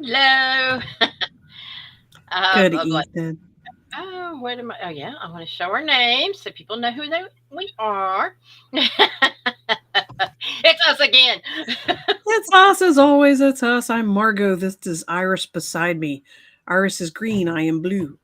Hello. Good Like, evening. oh, wait a minute. Oh, yeah. I want to show our names so people know we are. It's us again. It's us as always. It's us. I'm Margot. This is Iris beside me. Iris is green. I am blue.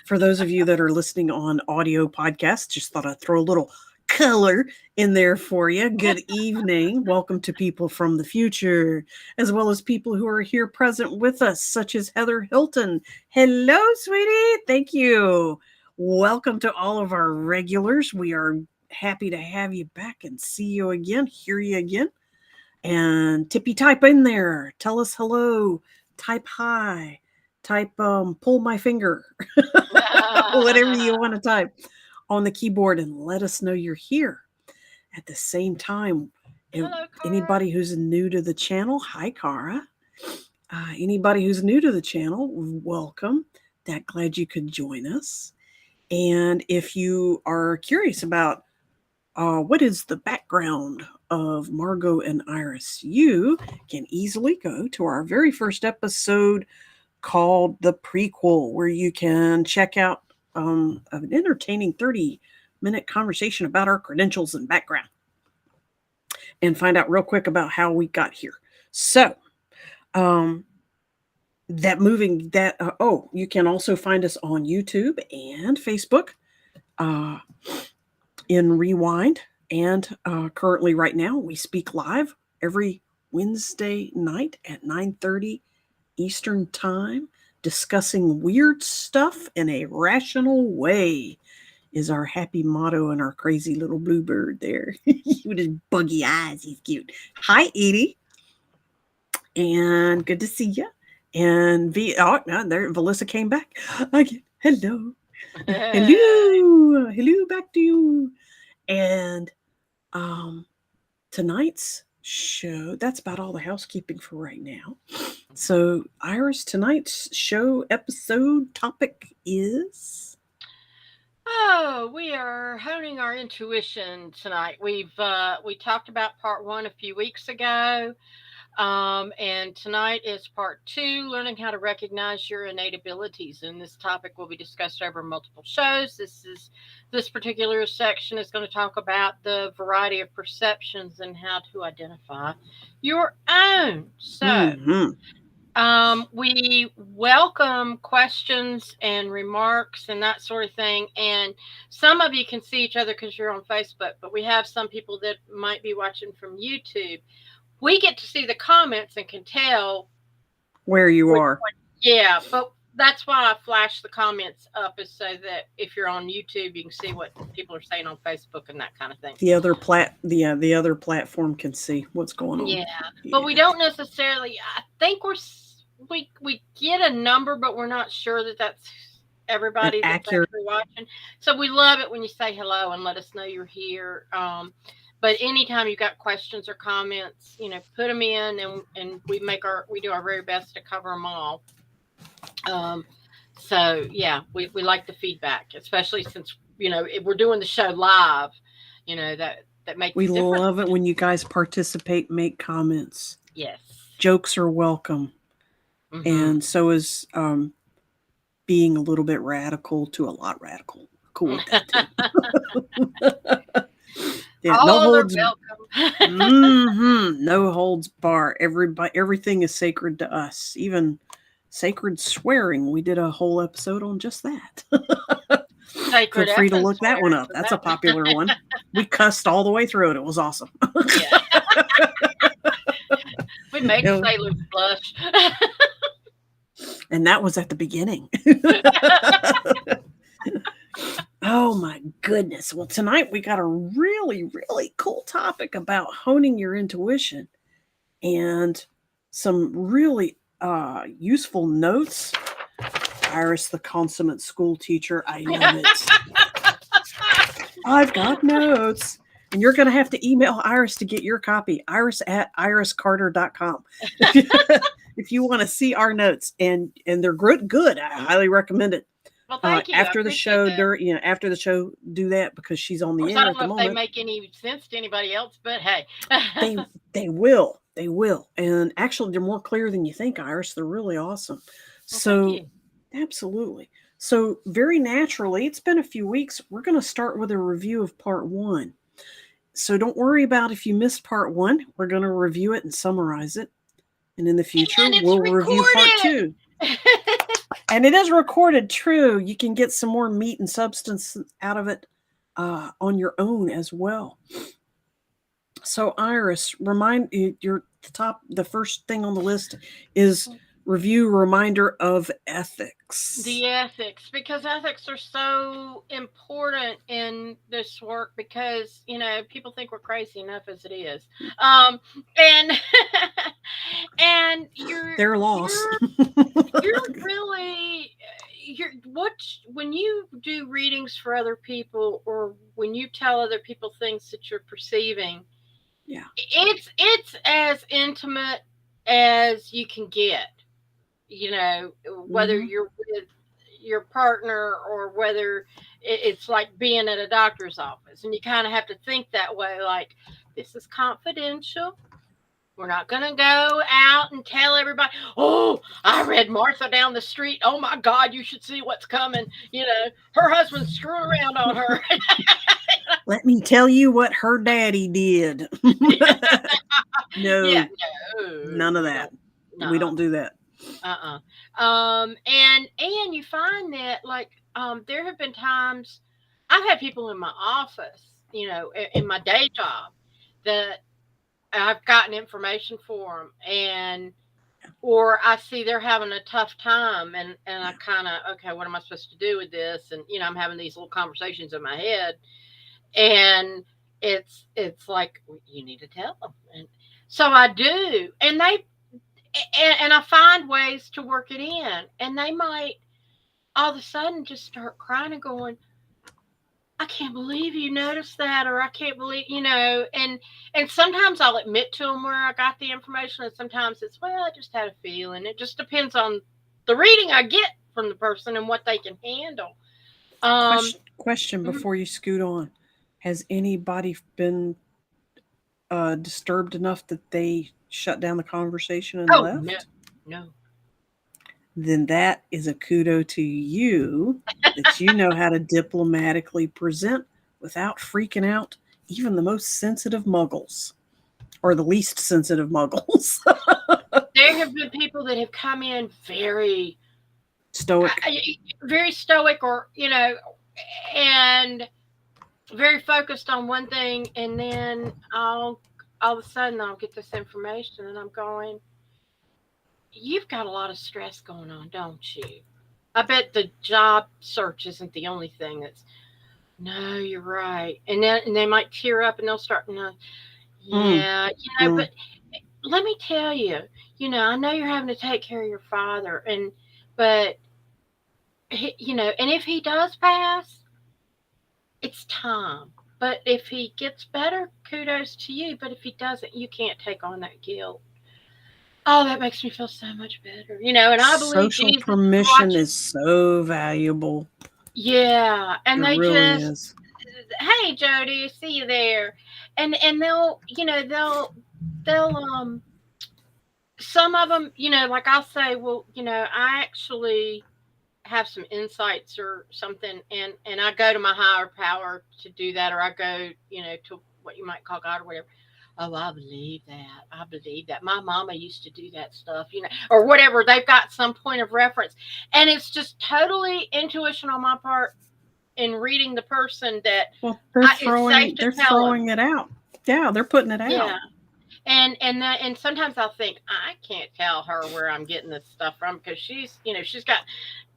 For those of you that are listening on audio podcasts, just thought I'd throw a little color in there for you. Good evening. Welcome to people from the future, as well as people who are here present with us, such as Heather Hilton. Hello, sweetie. Thank you. Welcome to all of our regulars. We are happy to have you back and see you again, hear you again. And tippy type in there. Tell us hello. Type hi. Type pull my finger. Whatever you want to type on the keyboard and let us know you're here. At the same time, Hello, Cara. anybody who's new to the channel, hi Cara. Anybody who's new to the channel, welcome. That glad you could join us. And if you are curious about what is the background of Margot and Iris, you can easily go to our very first episode called The Prequel, where you can check out an entertaining 30-minute conversation about our credentials and background and find out real quick about how we got here. So, um, you can also find us on YouTube and Facebook. Uh, in Rewind. And currently, right now, we speak live every Wednesday night at 9:30 Eastern Time, discussing weird stuff in a rational way. Is our happy motto and our crazy little bluebird there with his buggy eyes. He's cute. Hi, Edie, and good to see you. And no, there, Melissa came back again. Hello, hello, back to you. And um, tonight's show, that's about all the housekeeping for right now. So, Iris, tonight's show episode topic is. Oh, we are honing our intuition tonight. We talked about part one a few weeks ago. And tonight is part two, learning how to recognize your innate abilities. And this topic will be discussed over multiple shows. This particular section is going to talk about the variety of perceptions and how to identify your own. So, Mm-hmm. we welcome questions and remarks and that sort of thing. And some of you can see each other because you're on Facebook, but we have some people that might be watching from YouTube. We get to see the comments and can tell Where you which are. one. Yeah, but that's why I flash the comments up is so that if you're on YouTube, you can see what people are saying on Facebook and that kind of thing. The other platform can see what's going on. Yeah, but we Yeah. don't necessarily. I think we get a number, but we're not sure that that's An everybody that's accurate. actually watching. So we love it when you say hello and let us know you're here. But anytime you got questions or comments, put them in, and we do our very best to cover them all. Um, so yeah, we like the feedback, especially since if we're doing the show live. That makes We a difference. love it when you guys participate, make comments. Yes. Jokes are welcome. Mm-hmm. And so is being a little bit radical to a lot radical. Cool with that too. Yeah, no All are holds. welcome. No holds bar. Everything is sacred to us. Even sacred swearing. We did a whole episode on just that. Feel Sacred free to effing look that one swearing up. for That's a that. popular one. We cussed all the way through it. It was awesome. Yeah, we made Yeah, sailors blush. and that was at the beginning. Oh my goodness. Well, tonight we got a really, really cool topic about honing your intuition and some really useful notes. Iris, the consummate school teacher. I love it. I've got notes. And you're going to have to email Iris to get your copy. Iris at iriscarter.com. If you want to see our notes, and they're good. I highly recommend it. Well, thank you. I After the appreciate show, that. Of after the show, do that because she's on the course, I air don't at the know if they moment. make any sense to anybody else, but hey. They they will. They will. And actually, they're more clear than you think, Iris. They're really awesome. Well, thank So, you. absolutely. So, very naturally, it's been a few weeks. We're going to start with a review of part one. So, don't worry about if you missed part one. We're going to review it and summarize it. And in the future, And it's we'll review part two. recorded. And it is recorded, true. You can get some more meat and substance out of it on your own as well. So, Iris, remind your the first thing on the list is review reminder of ethics. The ethics, because ethics are so important in this work, because people think we're crazy enough as it is. And and Their loss. you're really you're what when you do readings for other people, or when you tell other people things that you're perceiving, Yeah. it's as intimate as you can get. you know Whether Mm-hmm. you're with your partner, or whether it's like being at a doctor's office, and you kind of have to think that way, like, this is confidential. We're not going to go out and tell everybody, oh, I read Martha down the street. Oh my God, you should see what's coming. Her husband's screwing around on her. Let me tell you what her daddy did. Yeah, No, no, none of we that. don't. We No. don't do that. And you find that, like, there have been times I've had people in my office, in my day job, that I've gotten information for them, and or I see they're having a tough time, and I kind of, okay, what am I supposed to do with this? And I'm having these little conversations in my head, and it's like, "Well, you need to tell them," and so I do, and I find ways to work it in, and they might all of a sudden just start crying and going, I can't believe you noticed that, or I can't believe, and sometimes I'll admit to them where I got the information, and sometimes it's, well, I just had a feeling. It just depends on the reading I get from the person and what they can handle. Um, Question mhm. before you scoot on. Has anybody been disturbed enough that they shut down the conversation and Oh no, left? no. Then that is a kudo to you that you know how to diplomatically present without freaking out even the most sensitive muggles or the least sensitive muggles. There have been people that have come in Stoic. very stoic, or and very focused on one thing, and then all of a sudden I'll get this information, and I'm going, you've got a lot of stress going on, don't you? I bet the job search isn't the only thing that's, no, you're right. And they might tear up, and they'll start, no, Mm, yeah, mm. but let me tell you, I know you're having to take care of your father, but and if he does pass, it's time. But if he gets better, kudos to you. But if he doesn't, you can't take on that guilt. Oh, that makes me feel so much better. And I believe Social Jesus is permission watching. is so valuable. Yeah. It And they really just, is. hey, Jody, see you there. And they'll some of them, like, I'll say, well, I actually have some insights or something, and I go to my higher power to do that, or I go, to what you might call God or whatever. Oh, I believe that. I believe that. My mama used to do that stuff, or whatever. They've got some point of reference, and it's just totally intuition on my part in reading the person that Well, it's safe to they're tell them. throwing it out. Yeah, they're putting it Yeah, out. and sometimes I'll think, I can't tell her where I'm getting this stuff from, because she's got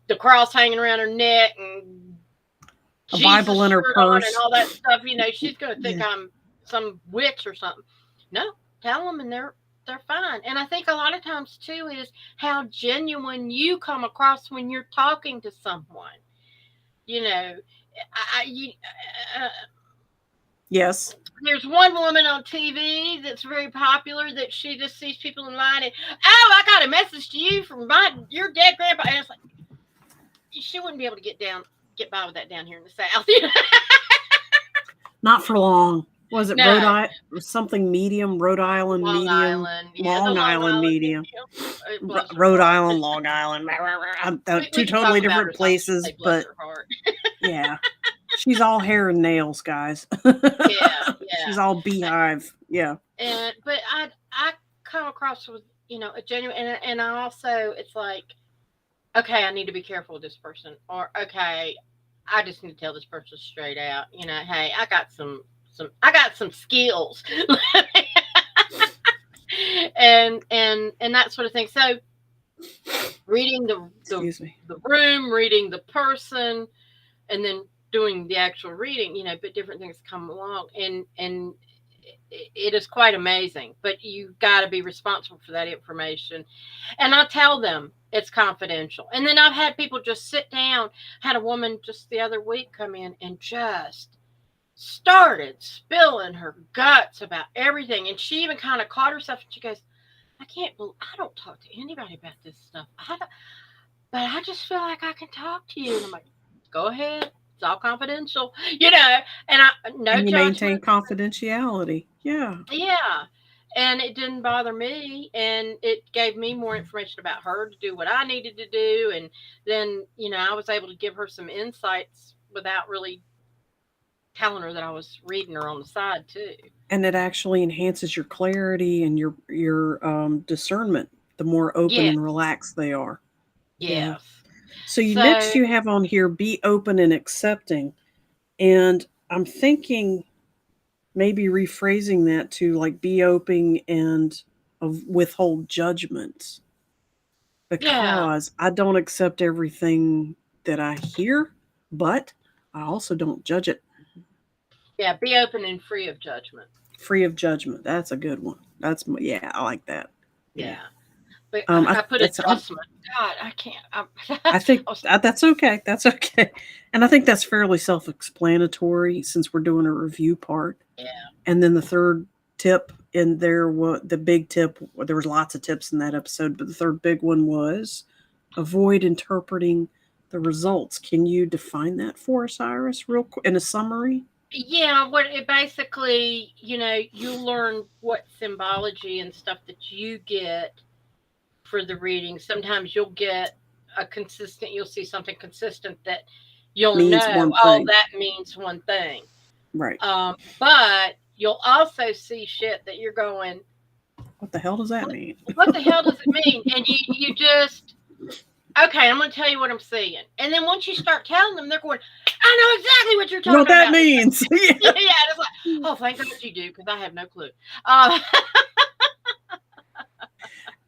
the cross hanging around her neck, and A Jesus Bible in her shirt on, and purse. all that stuff. She's gonna think Yeah. I'm some witch or something. No, tell them, and they're fine. And I think a lot of times too is how genuine you come across when you're talking to someone. You know, I you, uh, Yes. there's one woman on TV that's very popular, that she just sees people in line, and, oh, I got a message to you from your dead grandpa, and it's like, she wouldn't be able to get by with that down here in the South. Not for long. Was it Rhode No, Island? Something medium, Rhode Island Long medium, Island. Yeah, the Long Long Island Island medium, medium. Bless her Rhode heart. Island, Long Island. We Two can talk totally about her different as long as we places, say bless but her heart. yeah, she's all hair and nails, guys. Yeah, She's yeah. all beehive. Yeah. And but I come across with a genuine, and I also, it's like, okay, I need to be careful with this person, or okay, I just need to tell this person straight out, hey, I got some skills, and that sort of thing. So reading Excuse me. the room, reading the person, and then doing the actual reading, but different things come along, and it is quite amazing. But you got to be responsible for that information, and I tell them it's confidential. And then I've had people just sit down. Had a woman just the other week come in and just started spilling her guts about everything, and she even kind of caught herself, and she goes, I can't believe I don't talk to anybody about this stuff. But I just feel like I can talk to you. And I'm like, go ahead. It's all confidential, and no And you maintain judgment. confidentiality. Yeah. Yeah. And it didn't bother me. And it gave me more information about her to do what I needed to do. And then, I was able to give her some insights without really telling her that I was reading her on the side, too. And it actually enhances your clarity and your discernment the more open Yes. and relaxed they are. Yeah. Yes. So you So, next you have on here be open and accepting. And I'm thinking maybe rephrasing that to like be open and withhold judgment yeah. because I don't accept everything that I hear, but I also don't judge it. Yeah. Be open and free of judgment. Free of judgment. That's a good one. Yeah, I like that. Yeah. Yeah. But I put That's adjustment. God, I can't. I think I was, that's okay. That's okay. And I think that's fairly self-explanatory since we're doing a review part. yeah. And then the third tip in there, what the big tip, there was lots of tips in that episode, but the third big one was avoid interpreting the results. Can you define that for us, Iris, real quick in a summary? Yeah, what it basically, you learn what symbology and stuff that you get for the reading. Sometimes you'll see something consistent that you'll Means know, one oh, thing. that means one thing. Right. But you'll also see shit that you're going, What the hell does that what, mean? what the hell does it mean? And you just, okay, I'm going to tell you what I'm seeing. And then once you start telling them, they're going, I know exactly what you're What talking that about. means. Yeah, Yeah. it's like, oh, thank God you do, because I have no clue. Uh,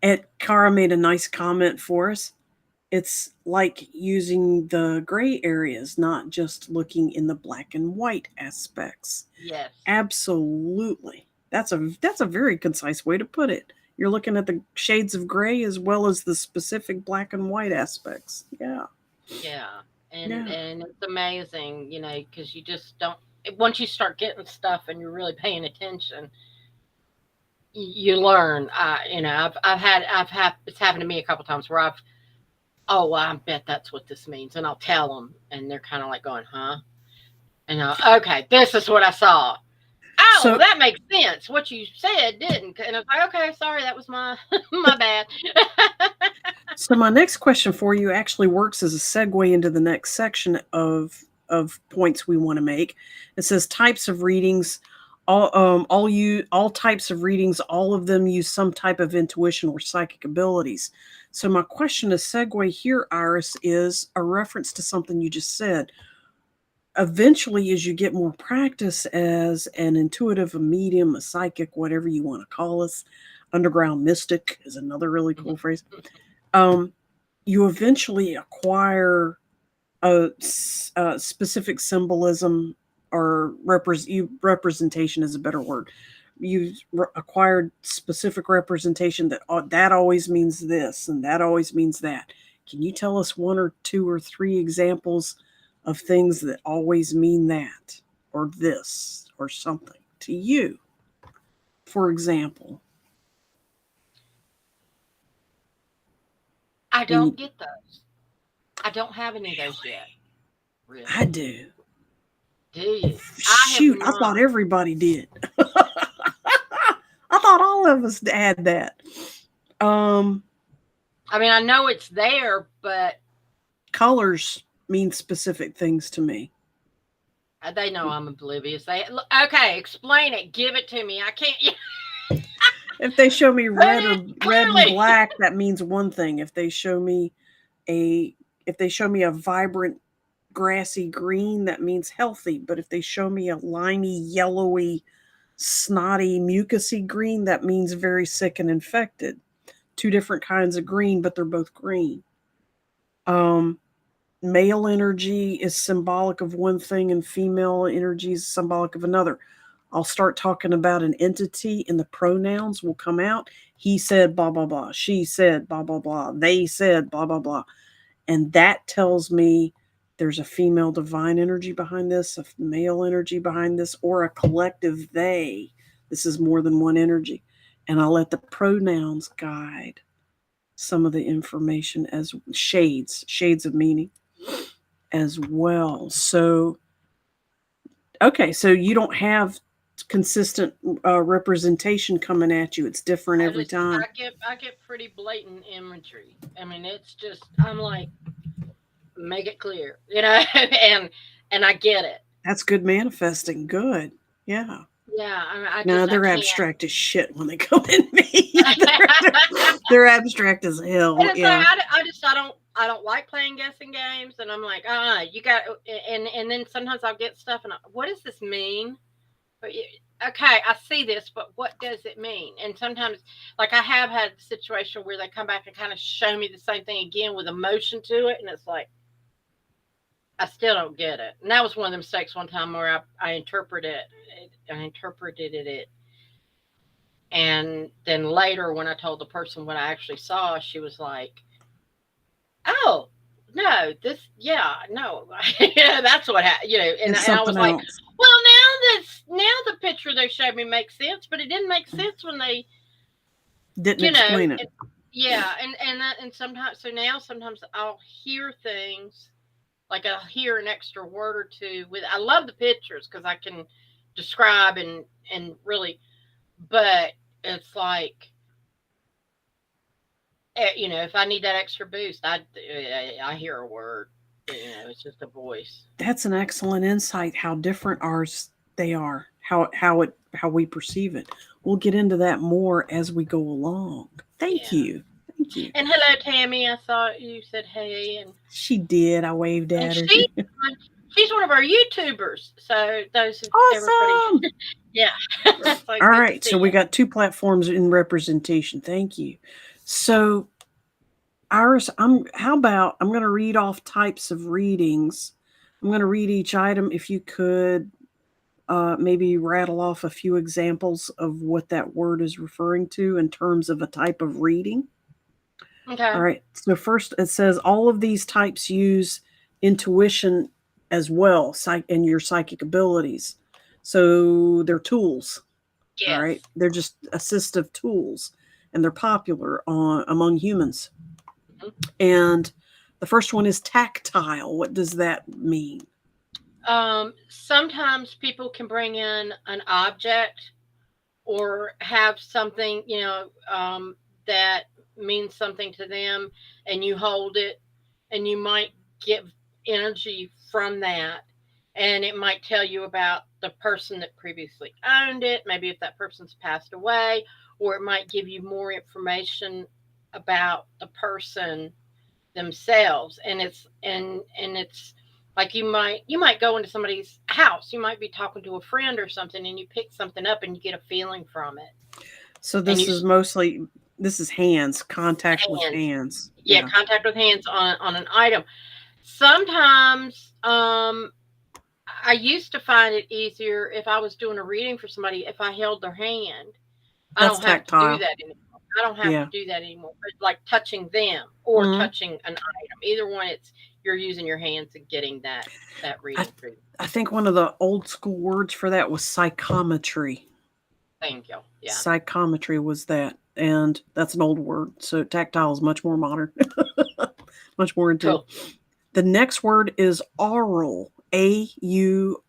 And Cara made a nice comment for us. It's like using the gray areas, not just looking in the black and white aspects. yes, Absolutely. That's a very concise way to put it. You're looking at the shades of gray as well as the specific black and white aspects. Yeah. yeah, and Yeah. and it's amazing, because you just don't. Once you start getting stuff and you're really paying attention, you learn. I've had it's happened to me a couple times where oh, well, I bet that's what this means, and I'll tell them, and they're kind of like going, huh? And okay, this is what I saw. Oh, So that makes sense. What you said didn't. And I was like, okay, sorry, that was my my bad. so my next question for you actually works as a segue into the next section of points we want to make. It says types of readings. All types of readings, all of them use some type of intuition or psychic abilities. So my question to segue here, Iris, is a reference to something you just said. Eventually, as you get more practice as an intuitive, a medium, a psychic, whatever you want to call us, underground mystic is another really cool phrase. Um, you eventually acquire a specific symbolism or representation is a better word. You've acquired specific representation that always means this and that always means that. Can you tell us one or two or three examples of things that always mean that or this or something to you? For example, I when you, don't get those. I don't have any of those yet. I Really? do. Do you? I have Shoot, I thought not. everybody did. I thought all of us had that. Um, I mean, I know it's there, but Colors mean specific things to me. they know I'm oblivious. Okay, explain it. Give it to me. I can't. If they show me Put it red and clearly. black, that means one thing. A if they show me a vibrant grassy green, that means healthy. But if they show me a limey, yellowy, snotty, mucusy green, that means very sick and infected. Two different kinds of green, but they're both green. Um, Male energy is symbolic of one thing, and female energy is symbolic of another. I'll start talking about an entity, and the pronouns will come out. He said, blah, blah, blah. She said, blah, blah, blah. They said, blah, blah, blah. And that tells me there's a female divine energy behind this, a male energy behind this, or a collective they. This is more than one energy. And I'll let the pronouns guide some of the information as shades of meaning as well. So, okay, so you don't have consistent representation coming at you. It's different every time. I get pretty blatant imagery. I mean, it's just I'm like, make it clear, and I get it. That's good manifesting. Good. Yeah. Yeah, I mean, No, I they're can't. abstract as shit when they come in me. They're abstract as And hell. it's like Yeah. I don't like playing guessing games, and I'm like, you got, and then sometimes I'll get stuff, and what does this mean? But okay, I see this, but what does it mean? And sometimes, like I have had a situation where they come back and kind of show me the same thing again with emotion to it, and it's like I still don't get it. And that was one of the mistakes one time where I interpreted it, and then later when I told the person what I actually saw, she was like, "Oh, no, no, yeah, that's what happened." And, It's and I something was like, else. "Well, now the picture they showed me makes sense, but it didn't make sense when they, Didn't you know, explain it. yeah." And sometimes, so now sometimes I'll hear things like I'll hear an extra word or two with. I love the pictures because I can describe and really, but it's like if I need that extra boost, I hear a word. It's just a voice. That's an excellent insight how different ours they are. How we perceive it. We'll get into that more as we go along. Thank Yeah. you. Thank you. And hello, Tammy. I saw you said hey, She did. I waved and at her. she's one of our YouTubers. So those who everybody, Awesome. yeah. So All good to right. see So we you. got two platforms in representation. Thank you. So Iris, I'm going to read off types of readings. I'm going to read each item. If you could maybe rattle off a few examples of what that word is referring to in terms of a type of reading. All Okay. right. So first, it says all of these types use intuition as well, and your psychic abilities. So they're tools. All right. Yes. They're just assistive tools, and they're popular among humans. And the first one is tactile. What does that mean? Sometimes people can bring in an object or have something, that means something to them, and you hold it, and you might get energy from that, and it might tell you about the person that previously owned it, maybe if that person's passed away, or it might give you more information about the person themselves. And it's like you might go into somebody's house, you might be talking to a friend or something, and you pick something up and you get a feeling from it, So and this you is mostly this is hands, contact with hands, hands. yeah, Yeah. contact with hands on an item. Sometimes I used to find it easier if I was doing a reading for somebody if I held their hand. I That's don't have to do tactile. that anymore. I don't have to Yeah. do that anymore. But like touching them or Mhm. touching an item, either one, it's you're using your hands and getting that I reading through. I think one of the old school words for that was psychometry. Thank you. Yeah. Psychometry was that. And that's an old word. So tactile is much more modern, much more intuitive. Cool. The next word is aural.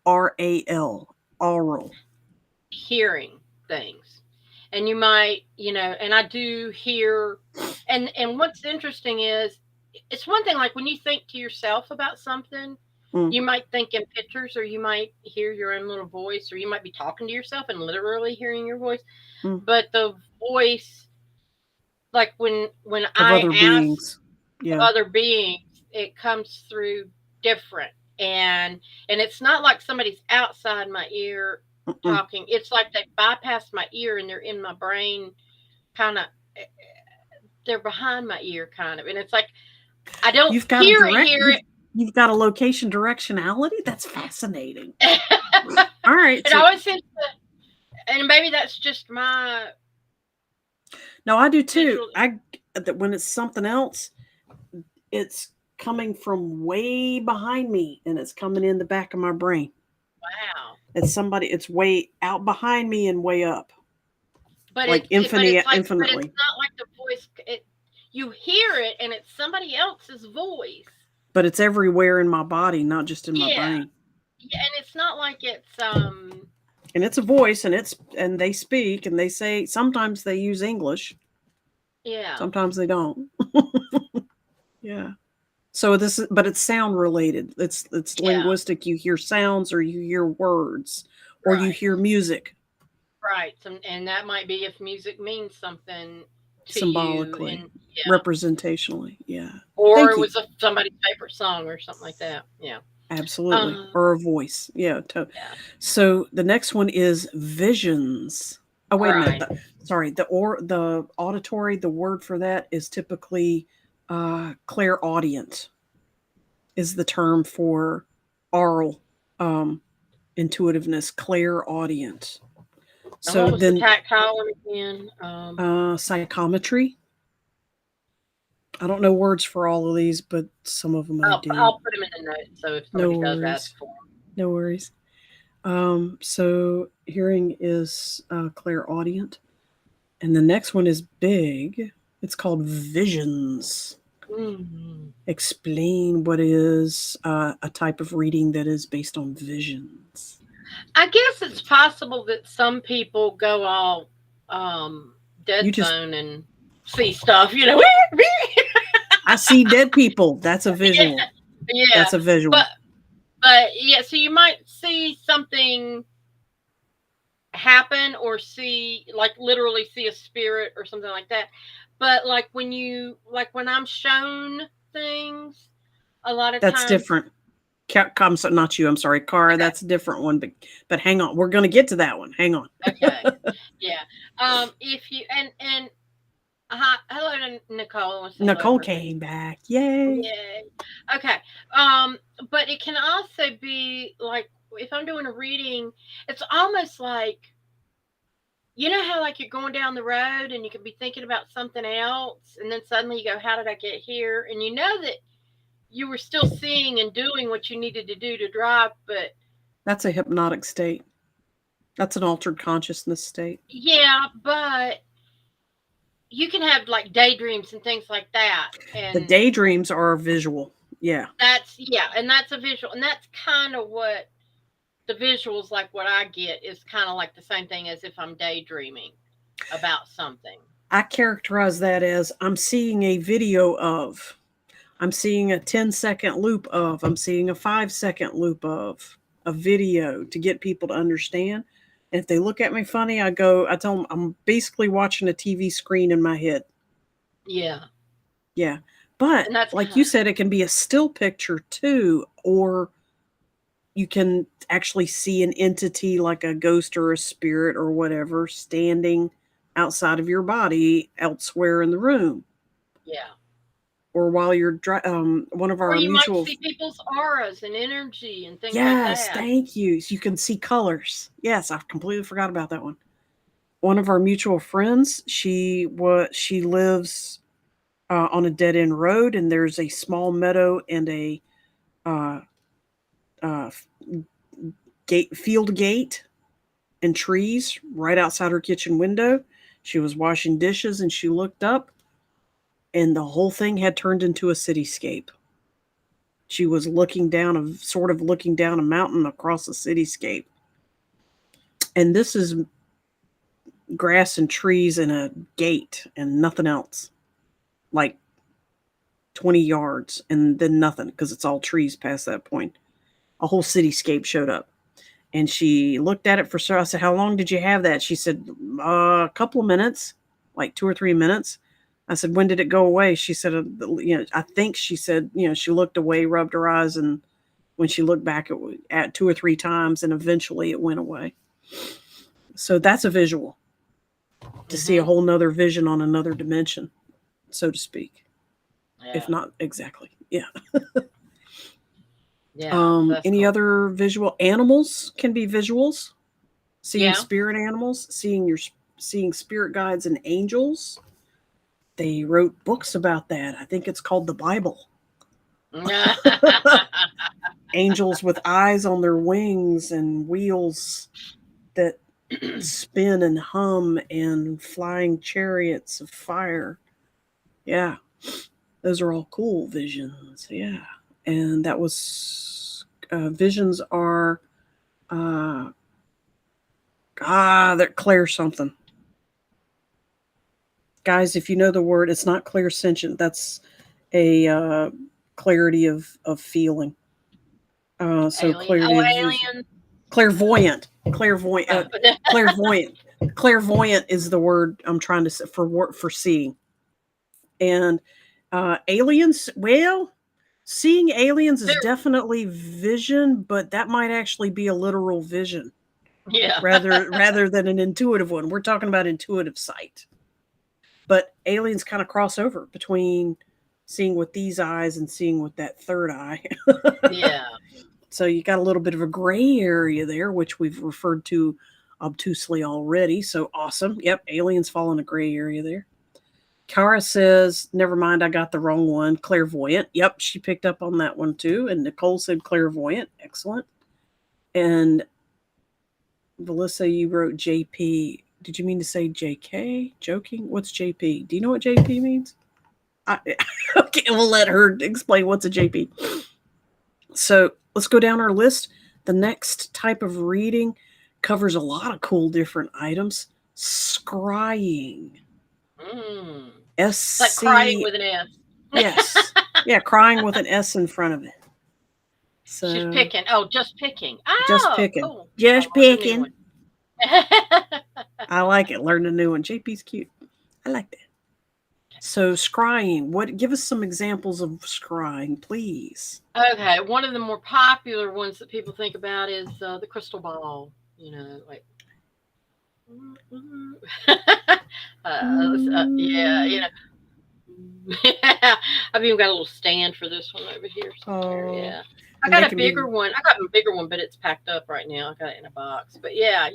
Aural. Aural. hearing things. And you might, and I do hear, and what's interesting is it's one thing like when you think to yourself about something, Mm, you might think in pictures or you might hear your own little voice or you might be talking to yourself and literally hearing your voice. mm. But the voice, like when Of I other ask beings. Yeah. other beings, it comes through different. And it's not like somebody's outside my ear Mm-mm. talking. It's like they bypassed my ear and they're in my brain, kind of, they're behind my ear kind of. And it's like I don't You've got a direct. hear You've got a location directionality. That's fascinating. it. All right. It So always seems to, and maybe that's just my no, I do too. visual. I that when it's something else, it's coming from way behind me, and it's coming in the back of my brain. Wow. It's somebody. It's way out behind me and way up, But like it's infinitely. not like the voice. You hear it, and it's somebody else's voice. But it's everywhere in my body, not just in my Yeah, brain. yeah, and it's not like it's And it's a voice, and they speak, and they say sometimes they use English, yeah, sometimes they don't. Yeah. So this is, but it's sound related. It's yeah, linguistic. You hear sounds, or you hear words, or you right, hear music right. And that might be if music means something to you, symbolically, and yeah, representationally. Yeah. or Thank it you. was somebody's favorite song or something like that. Yeah. Absolutely. Um. Or a voice. Yeah. Yeah. So the next one is visions. Oh, wait a minute. Right. Sorry. The auditory, the word for that is typically clairaudient is the term for oral um, intuitiveness, clairaudient. And what So was the then tactile one again? psychometry. I don't know words for all of these, but some of them I do. I'll put them in the notes so if No somebody does ask worries. for No worries. So hearing is clairaudient. And the next one is big. It's called visions. them. Mm. Explain what is a type of reading that is based on visions. I guess it's possible that some people go all um, You dead just, zone and see stuff, you know. I see dead people. That's a Yeah, visual. yeah. That's a visual. But yeah, so you might see something happen or see like literally see a spirit or something like that. But like when I'm shown things, a lot of That's times. different. Not you. I'm sorry, Cara. Okay, That's a different one. But hang on. We're going to get to that one. Hang on. okay, yeah. If you and hi, hello to Nicole. I want to say hello to Nicole her. came back. Yay. Yay. Okay. But it can also be like if I'm doing a reading, it's almost like you know how like you're going down the road and you could be thinking about something else, and then suddenly you go, "How did I get here?" And you know that you were still seeing and doing what you needed to do to drive, but That's a hypnotic state. That's an altered consciousness state. yeah, but you can have like daydreams and things like that, The and daydreams are visual. Yeah. that's yeah, and that's a visual, and that's kind of what the visuals like what I get is kind of like the same thing as if I'm daydreaming about something. I characterize that as I'm seeing a video of, I'm seeing a 10-second loop of, I'm seeing a 5-second loop of a video to get people to understand. And if they look at me funny, I tell them I'm basically watching a TV screen in my head. Yeah, Yeah. But and that's like kind you of said, it can be a still picture too, or you can actually see an entity like a ghost or a spirit or whatever standing outside of your body elsewhere in the room, yeah. or while you're one of Or our you might mutual. see people's auras and energy and things like Yes, that. thank you. So you can see colors. Yes, I completely forgot about that one. One of our mutual friends, she lives on a dead end road, and there's a small meadow and a uh, uh, field gate and trees right outside her kitchen window. She was washing dishes and she looked up, and the whole thing had turned into a cityscape. She was looking down sort of looking down a mountain across a cityscape. And this is grass and trees and a gate and nothing else. Like 20 yards and then nothing because it's all trees past that point. A whole cityscape showed up. And she looked at it for sure. I said, "How long did you have that?" She said, "A couple of minutes, like 2 or 3 minutes." I said, "When did it go away?" She said, I think she said, she looked away, rubbed her eyes, and when she looked back at 2 or 3 times, and eventually it went away. So that's a visual to see a Mhm. whole nother vision on another dimension, so to speak, if Yeah. not exactly. Yeah. Yeah. So that's Any cool. other visual animals can be visuals? Seeing Yeah. spirit animals, seeing spirit guides and angels. They wrote books about that. I think it's called the Bible. Angels with eyes on their wings and wheels that spin and hum and flying chariots of fire. Yeah, those are all cool visions. Yeah, and that was visions are uh, that Claire something. Guys, if you know the word, it's not clairsentient. That's a clarity of feeling. So Alien. clarity Oh, of vision. aliens. Clairvoyant. Clairvoyant. Oh. Clairvoyant. Clairvoyant is the word I'm trying to say for seeing. And aliens. Well, seeing aliens is There- definitely vision, but that might actually be a literal vision yeah. rather than an intuitive one. We're talking about intuitive sight. But aliens kind of cross over between seeing with these eyes and seeing with that third eye. Yeah. So you got a little bit of a gray area there, which we've referred to obtusely already. So awesome. Yep, aliens fall in a gray area there. Kara says, never mind, I got the wrong one. Clairvoyant. Yep, she picked up on that one too. And Nicole said clairvoyant. Excellent. And Melissa, you wrote JP. Did you mean to say JK? Joking? What's JP? Do you know what JP means? I, okay, we'll let her explain what's a JP. So let's go down our list. The next type of reading covers a lot of cool different items. Scrying. Mm. S It's like crying C. with an S. Yes. Yeah, crying with an S in front of it. She's So picking. Oh, just picking. just Oh, picking. cool. I Just learned a new picking. one. I like it. Learn a new one. JP's cute. I like that. So scrying. What give us some examples of scrying, please. Okay, one of the more popular ones that people think about is the crystal ball. Like yeah, Mm, yeah. I've even got a little stand for this one over here somewhere. oh, Yeah, I and they got a can be bigger one. I got a bigger one, but it's packed up right now. I got it in a box. But yeah,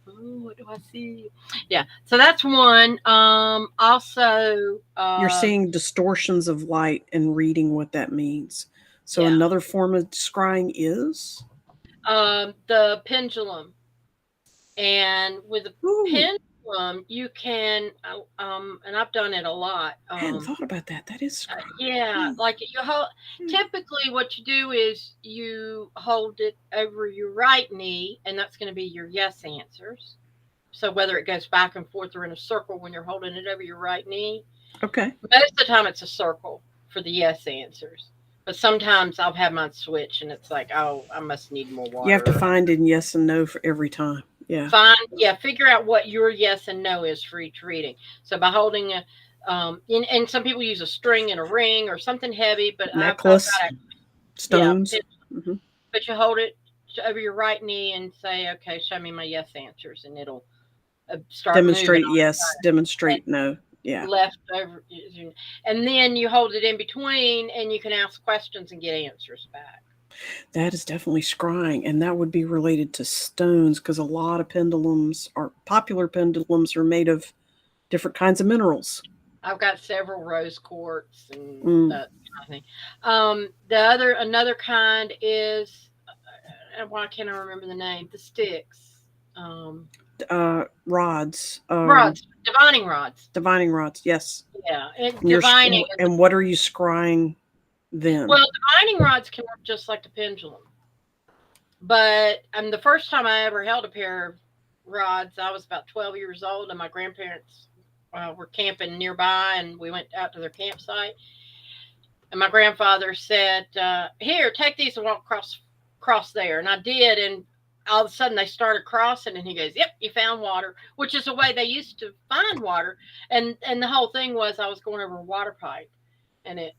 ooh, what do I see? Yeah, so that's one. Also, you're seeing distortions of light and reading what that means. So yeah, another form of scrying is the pendulum. And with a ooh, pendulum, you can, and I've done it a lot. I hadn't thought about that. That is Yeah, scrying. like you hold. Typically, what you do is you hold it over your right knee, and that's going to be your yes answers. So whether it goes back and forth or in a circle when you're holding it over your right knee, Okay. most of the time it's a circle for the yes answers. But sometimes I'll have mine switch, and it's like, oh, I must need more You have to water. find in yes and no for every time. Yeah. Figure out what your yes and no is for each reading. So by holding a and some people use a string and a ring or something heavy, but I've Necklace, got a yeah, stones. Hmm. but you hold it over your right knee and say, okay, show me my yes answers, and it'll start moving Demonstrate on yes, demonstrate no. Yeah. left over, and then you hold it in between, and you can ask questions and get answers back. That is definitely scrying, and that would be related to stones because a lot of pendulums are popular pendulums are made of different kinds of minerals. I've got several rose quartz and Mm, that kind of thing. Another kind is why can't I remember the name? The sticks, rods, rods, divining rods. divining rods. Yes, Yeah, and and divining is and what are you scrying? then. Well, divining rods can work just like the pendulum. But the first time I ever held a pair of rods, I was about 12 years old, and my grandparents were camping nearby, and we went out to their campsite. And my grandfather said, "Here, take these and walk cross there." And I did, and all of a sudden they started crossing, and he goes, "Yep, you found water," which is the way they used to find water. And the whole thing was I was going over a water pipe, and it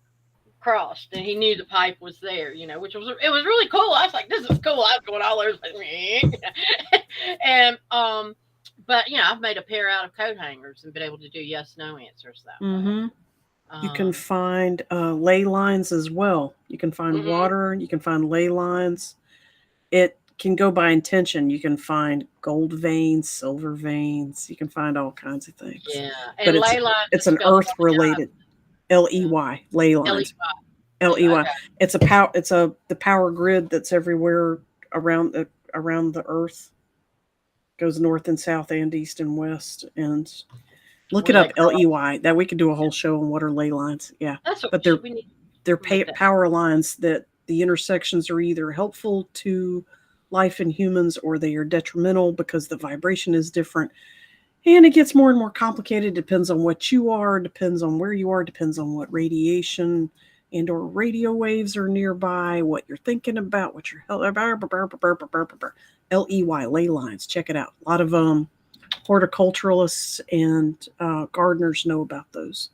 crossed, and he knew the pipe was there, which was it was really cool. I was like, "This is cool." I was going all over, and but I've made a pair out of coat hangers and been able to do yes no answers that way. Hmm. You can Um, find ley lines as well. You can find mhm. water. You can find ley lines. It can go by intention. You can find gold veins, silver veins. You can find all kinds of things. Yeah, But and ley lines it's is an spelled earth related yeah, LEY ley lines. L-E-Y. LEY. Okay. It's a the power grid that's everywhere around the earth. Goes north and south and east and west, and look Where it they up, cross. LEY. That we could do a whole show on what are ley lines. Yeah. That's what But we need they're to make that. power lines that the intersections are either helpful to life and humans or they are detrimental because the vibration is different. And it gets more and more complicated. Depends on what you are, depends on where you are, depends on what radiation and or radio waves are nearby, what you're thinking about, what you're LEY ley lines. Check it out. A lot of horticulturalists and gardeners know about those.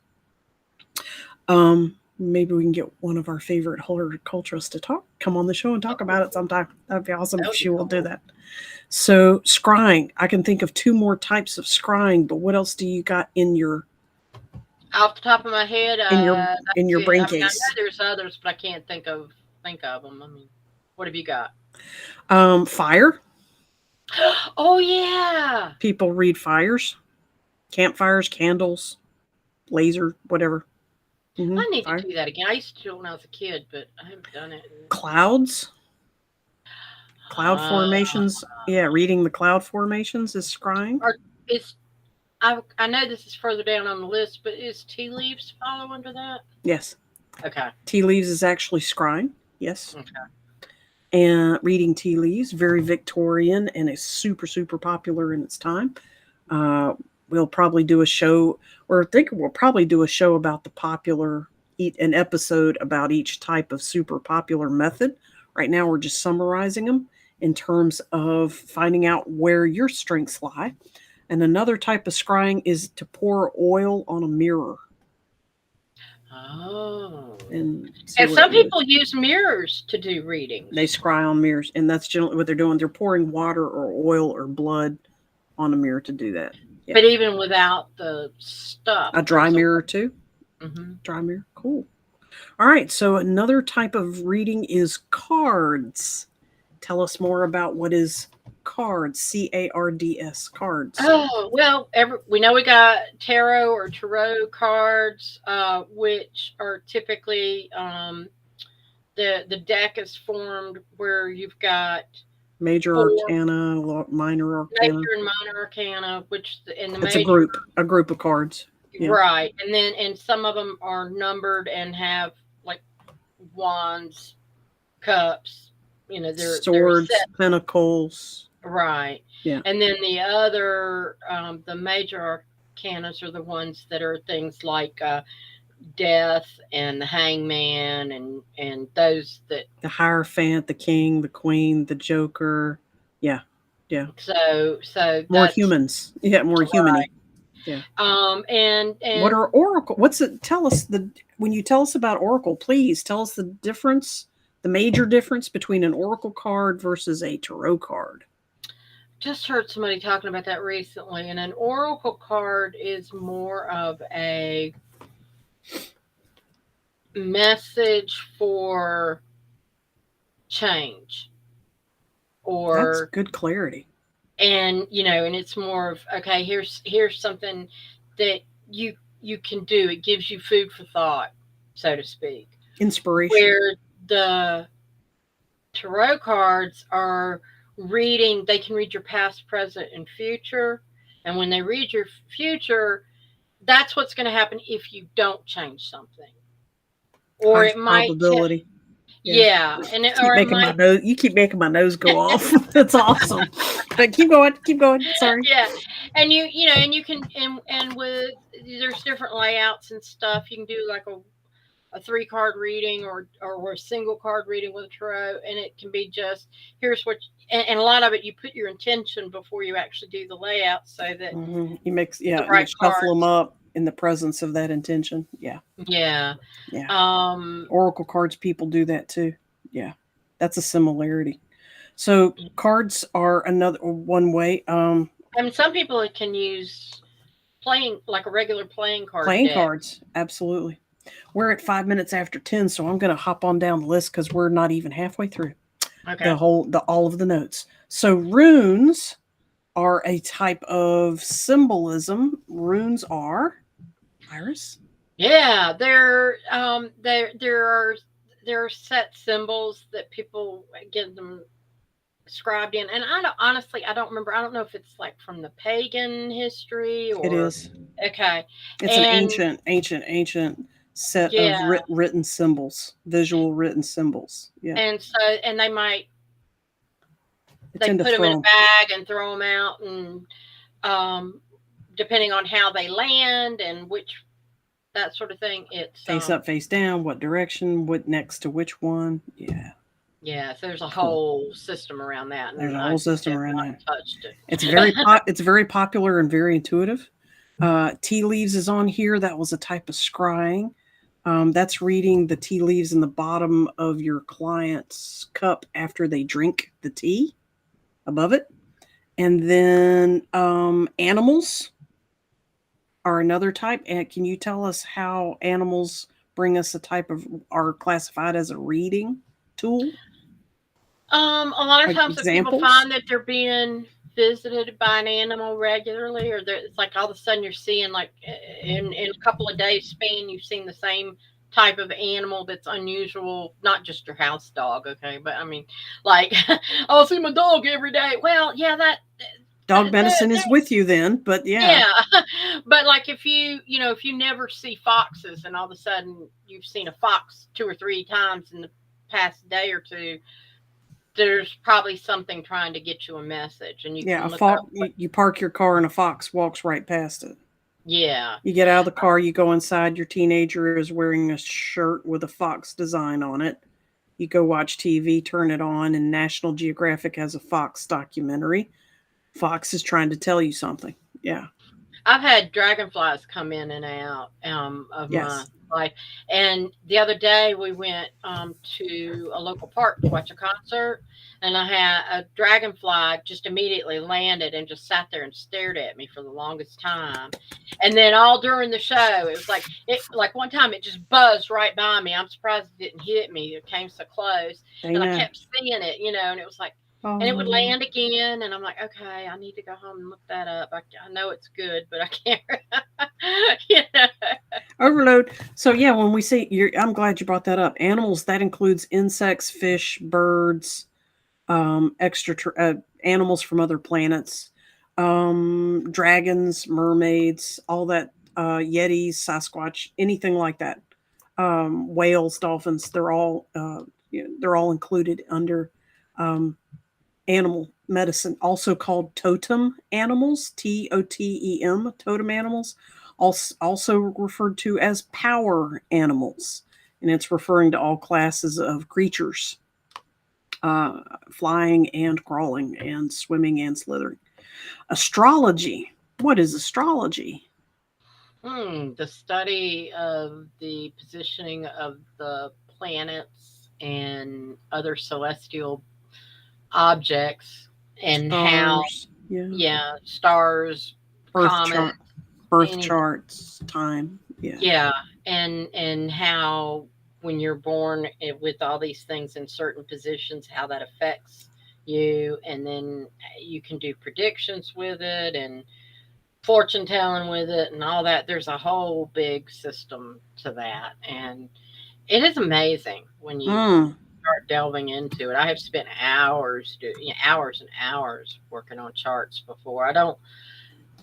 Maybe we can get one of our favorite horticulturists to come on the show and talk about it sometime. That'd be awesome That if would be she will do cool. that. So scrying, I can think of two more types of scrying, but what else do you got Off the top of my head, in your in that's your it. brain I mean, I know case? there's others, but I can't think of them. I mean, what have you got? Fire. Oh yeah, People read fires, campfires, candles, laser, whatever. I need to Fire. do that again. I used to do it when I was a kid, but I haven't done it. Clouds, cloud Uh, formations. Yeah, reading the cloud formations is scrying. or is I know this is further down on the list, but is tea leaves follow under that? Yes. Okay. Tea leaves is actually scrying. Yes. Okay. And reading tea leaves, very Victorian and is super, super popular in its time. Uh, we'll probably do a show, or I think we'll probably do a show about an episode about each type of super popular method. Right now, we're just summarizing them in terms of finding out where your strengths lie. And another type of scrying is to pour oil on a mirror Oh. and see And what it some would. people use mirrors to do They readings. scry on mirrors, and that's generally what they're doing. They're pouring water or oil or blood on a mirror to do that. Yeah. But even without the stuff, A dry there's a mirror too. mhm. Dry mirror. Cool. All right. So another type of reading is cards. Tell us more about what is cards. CARDS. Cards. Oh, well, we know we got tarot cards, which are typically the deck is formed where you've got Major four arcana, minor arcana. major and minor arcana, which in the It's a major, group. A group of cards. Yeah. right, and some of them are numbered and have like wands, cups. They're Swords, set pentacles. right, Yeah. and then the other the major arcanas are the ones that are things like death and the hangman and those that The Hierophant, the King, the Queen, the Joker. Yeah. Yeah. so More that's humans. Yeah, more humany. right. Yeah. What And are oracle? What's it? Tell us when you tell us about oracle, please tell us the difference, the major difference between an oracle card versus a tarot card. just heard somebody talking about that recently, and an oracle card is more of a message for change, That's or good clarity. and it's more of, okay, here's something that you you can do. It gives you food for thought, so to speak. Inspiration. Where the tarot cards are reading, they can read your past, present, and future. And when they read your future, that's what's going to happen if you don't change something. or it Highest might probability. Yeah. yeah, and Keep or it making my might nose. You keep making my nose go off. That's awesome. But keep going. Keep going. Sorry. yeah, and and you can and with there's different layouts and stuff. You can do like a three card reading or a single card reading with a tarot, and it can be just here's what and a lot of it you put your intention before you actually do the layout so that You mix. the Yeah. You right shuffle them cards. up in the presence of that intention. Yeah. Yeah. Yeah. Um Oracle cards. People do that too. Yeah. That's a similarity. So cards are another one way. I mean some people can use playing like a regular playing card Playing deck. cards. Absolutely. We're at 5 minutes after 10, so I'm going to hop on down the list because we're not even halfway through Okay. the all of the notes. So runes are a type of symbolism. Runes are Iris. Yeah, there are set symbols that people get them scribed in, and I don't honestly I don't remember. I don't know if it's like from the pagan history It or is. okay, It's an and ancient set of yeah, written symbols, visual written symbols. Yeah, and so and they they tend to put them in throw a 'em bag and throw them out, and um, depending on how they land and which that sort of thing, it's face up, face down, what direction, what next to which one. Yeah, yeah. So there's a cool. whole system around that, There's and a I whole just system have around not that. touched It's it. it's very popular and very intuitive. Tea leaves is on here. That was a type of scrying. That's reading the tea leaves in the bottom of your client's cup after they drink the tea above it. And then animals are another type. And can you tell us how animals bring us a type of are classified as a reading tool? A lot of Like times if people examples? find that they're being visited by an animal regularly, or it's like all of a sudden you're seeing like in a couple of days span, you've seen the same type of animal that's unusual, not just your house dog, okay, but I mean, like I'll see my dog every day. Well, yeah, Dog that medicine is with you then, but yeah, yeah, but like if if you never see foxes and all of a sudden you've seen a fox two or three times in the past day or two, there's probably something trying to get you a message, and you yeah, can a look up fox. what. You park your car and a fox walks right past it. Yeah. You get out of the car, you go inside. Your teenager is wearing a shirt with a fox design on it. You go watch TV, turn it on, and National Geographic has a fox documentary. Fox is trying to tell you something. Yeah. I've had dragonflies come in and out of my Yes. life. And the other day we went to a local park to watch a concert, and I had a dragonfly just immediately landed and just sat there and stared at me for the longest time. And then all during the show, it was like one time it just buzzed right by me. I'm surprised it didn't hit me. It came so close, They and I know. kept seeing it, and it was like and it would Oh, land again, and I'm like, okay, I need to go home and look that up. I know it's good, but I can't. you know. overload. So yeah, when we say you're, I'm glad you brought that up. Animals that includes insects, fish, birds, animals from other planets, dragons, mermaids, all that, yetis, Sasquatch, anything like that. Whales, dolphins, they're all included under um, animal medicine, also called totem animals, TOTEM, totem animals, also referred to as power animals. And it's referring to all classes of creatures, uh, flying and crawling and swimming and slithering. Astrology. What is astrology? The study of the positioning of the planets and other celestial objects, and how, Stars. Yeah. yeah, stars, Birth comets, chart. Birth any. charts. Time. Yeah. Yeah, and how when you're born with all these things in certain positions, how that affects you, and then you can do predictions with it and fortune telling with it and all that. There's a whole big system to that, and it is amazing when you Mm. start delving into it. I have spent hours and hours working on charts before. I don't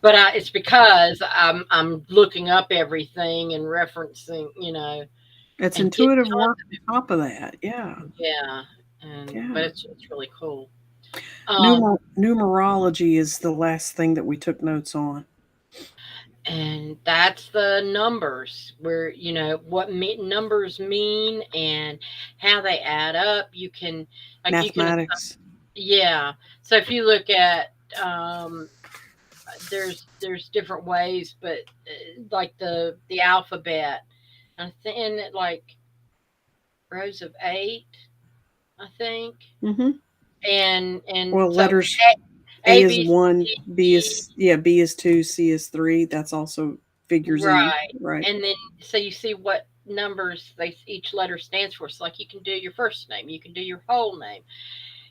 but it's because I'm looking up everything and referencing, It's and get intuitive tons work of on top of that. Yeah. it. Yeah, and but Yeah. it's really cool. Um, Numerology is the last thing that we took notes on. and that's the numbers where what numbers mean and how they add up. You can like you can Mathematics. yeah. So if you look at um, there's different ways, but like the alphabet, I think like rows of eight, I think, Hmm. and Well, so letters A A is B C one, B D, is, yeah, B is two, C is three. That's also figure Z, right, right? and then so you see what numbers each letter stands for. So like you can do your first name, you can do your whole name,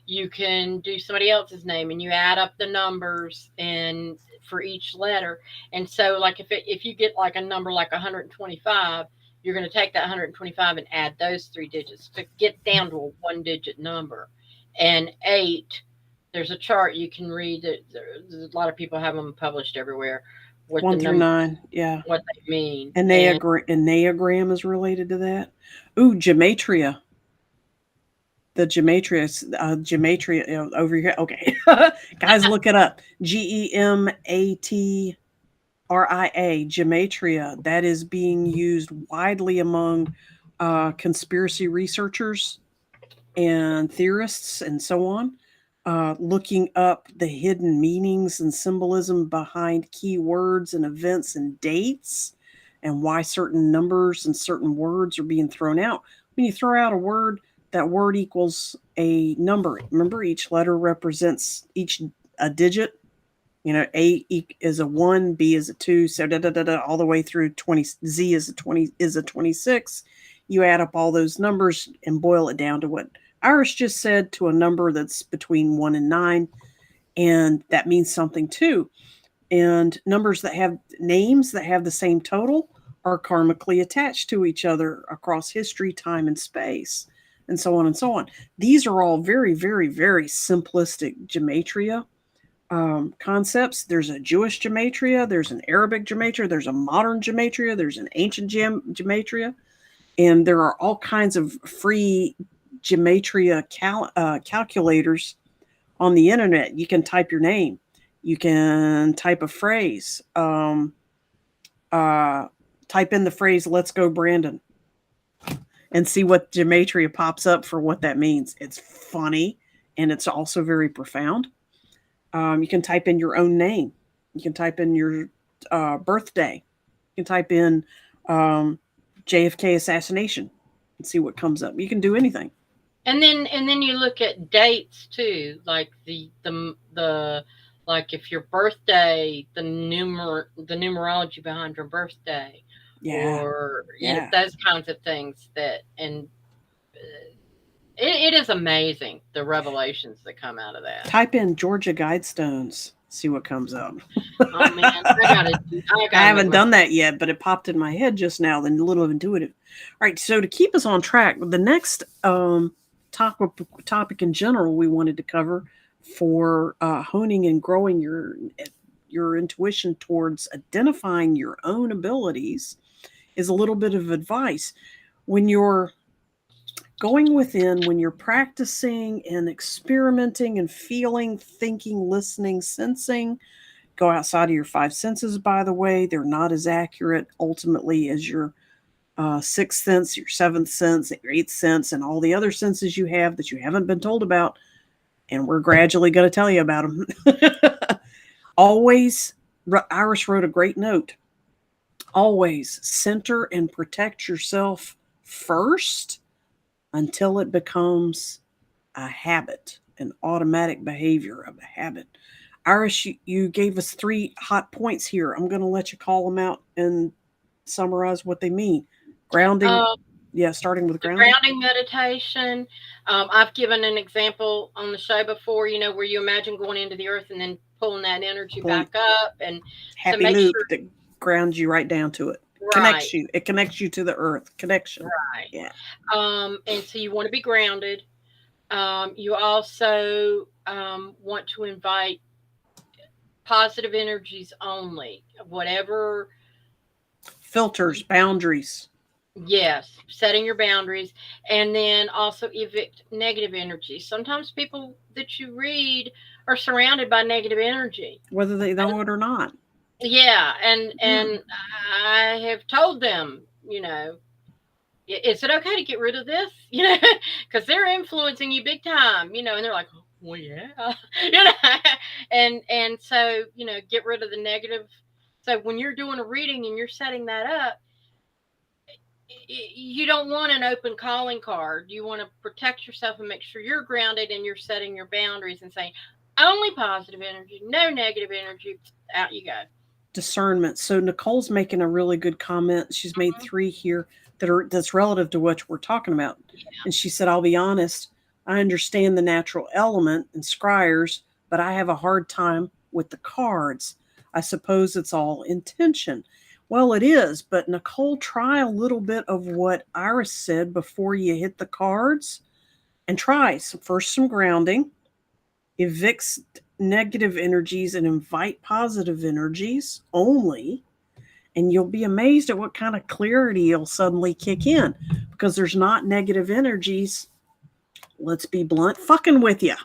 you can do somebody else's name, and you add up the numbers and for each letter. And so like if you get like a number like 125, you're going to take that 125 and add those three digits to get down to a one digit number. And eight, there's a chart you can read that a lot of people have them published everywhere, what the One through numbers, nine, yeah. what they mean. And Enneagram is related to that. Ooh, gematria. The gematria over here. Okay, guys, look it up. Gematria, gematria. That is being used widely among conspiracy researchers and theorists and so on, looking up the hidden meanings and symbolism behind key words and events and dates, and why certain numbers and certain words are being thrown out. When you throw out a word, that word equals a number. Remember, each letter represents each a digit. Is a one, B is a two, so da da da da, all the way through 20. Z is a 26. You add up all those numbers and boil it down to what Iris just said, to a number that's between 1 and 9, and that means something too. And numbers that have names that have the same total are karmically attached to each other across history, time, and space, and so on and so on. These are all very, very, very simplistic gematria concepts. There's a Jewish gematria, there's an Arabic gematria, there's a modern gematria, there's an ancient gematria, and there are all kinds of free gematria calculators on the internet. You can type your name, you can type a phrase, uh, type in the phrase "Let's go, Brandon," and see what gematria pops up for what that means. It's funny and it's also very profound. You can type in your own name. You can type in your birthday. You can type in um, JFK assassination and see what comes up. You can do anything. and then you look at dates too, like the like if your birthday, the numerology behind your birthday, Yeah, or yeah. those kinds of things that and it is amazing the revelations that come out of that. Type in Georgia Guidestones. See what comes up. Oh man, I I gotta make haven't my done that yet, but it popped in my head just now. Then a little intuitive. All right, so to keep us on track, the next topic topic in general we wanted to cover for honing and growing your intuition towards identifying your own abilities is a little bit of advice when you're going within, when you're practicing and experimenting and feeling, thinking, listening, sensing. Go outside of your five senses, by the way. They're not as accurate ultimately as your sixth sense, your seventh sense, your eighth sense, and all the other senses you have that you haven't been told about. And we're gradually going to tell you about them. Always, Iris wrote a great note. Always center and protect yourself first until it becomes a habit, an automatic behavior of a habit. Iris, you gave us three hot points here. I'm going to let you call them out and summarize what they mean. Grounding, um, yeah, starting with the grounding. grounding meditation. I've given an example on the show before, where you imagine going into the earth and then pulling that energy Pulling back up, and so happy make loop sure. that grounds you right down to it. Right, Connects you. It connects you to the earth. Connection. right. Yeah. And so you want to be grounded. You also want to invite positive energies only. Whatever. Filters, boundaries. Yes, setting your boundaries, and then also evict negative energy. Sometimes people that you read are surrounded by negative energy. whether they And know it or not. yeah, and Yeah. I have told them, you know, is it okay to get rid of this? You know, because they're influencing you big time. You know, and they're like, "Oh, well, yeah, you know, and so get rid of the negative. So when you're doing a reading and you're setting that up, you don't want an open calling card. You want to protect yourself and make sure you're grounded and you're setting your boundaries and saying only positive energy, no negative energy. Out you go. Discernment. So Nicole's making a really good comment. She's made Mhm. three here that's relative to what we're talking about. And she said, I'll be honest, I understand the natural element and scryers, but I have a hard time with the cards. I suppose it's all intention. Well, it is, but Nicole, try a little bit of what Iris said before you hit the cards and try first some grounding, evict negative energies and invite positive energies only, and you'll be amazed at what kind of clarity will suddenly kick in, because there's not negative energies, let's be blunt, fucking with you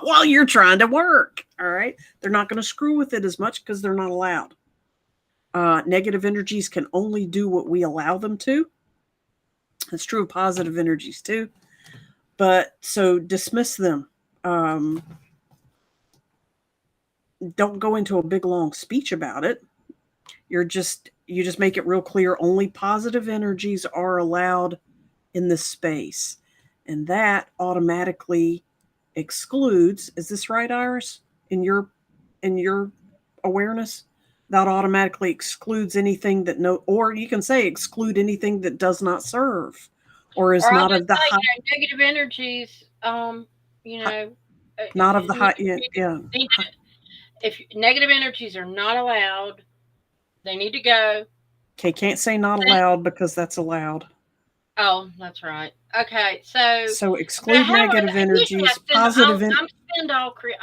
while you're trying to work. All right, they're not going to screw with it as much because they're not allowed. Negative energies can only do what we allow them to. It's true of positive energies too, but so dismiss them. um, don't go into a big long speech about it. You just make it real clear, only positive energies are allowed in this space, and that automatically excludes, is this right, Iris, in your awareness, that automatically excludes anything that no, or you can say exclude anything that does not serve or is Or I'll not just of the say, high, negative energies, you high know, not of the need, high, yeah, yeah. need if negative energies are not allowed, they need to go. Okay, can't say not allowed because that's allowed. Oh, that's right. Okay, so So but exclude how do negative usually I energies, send positive in,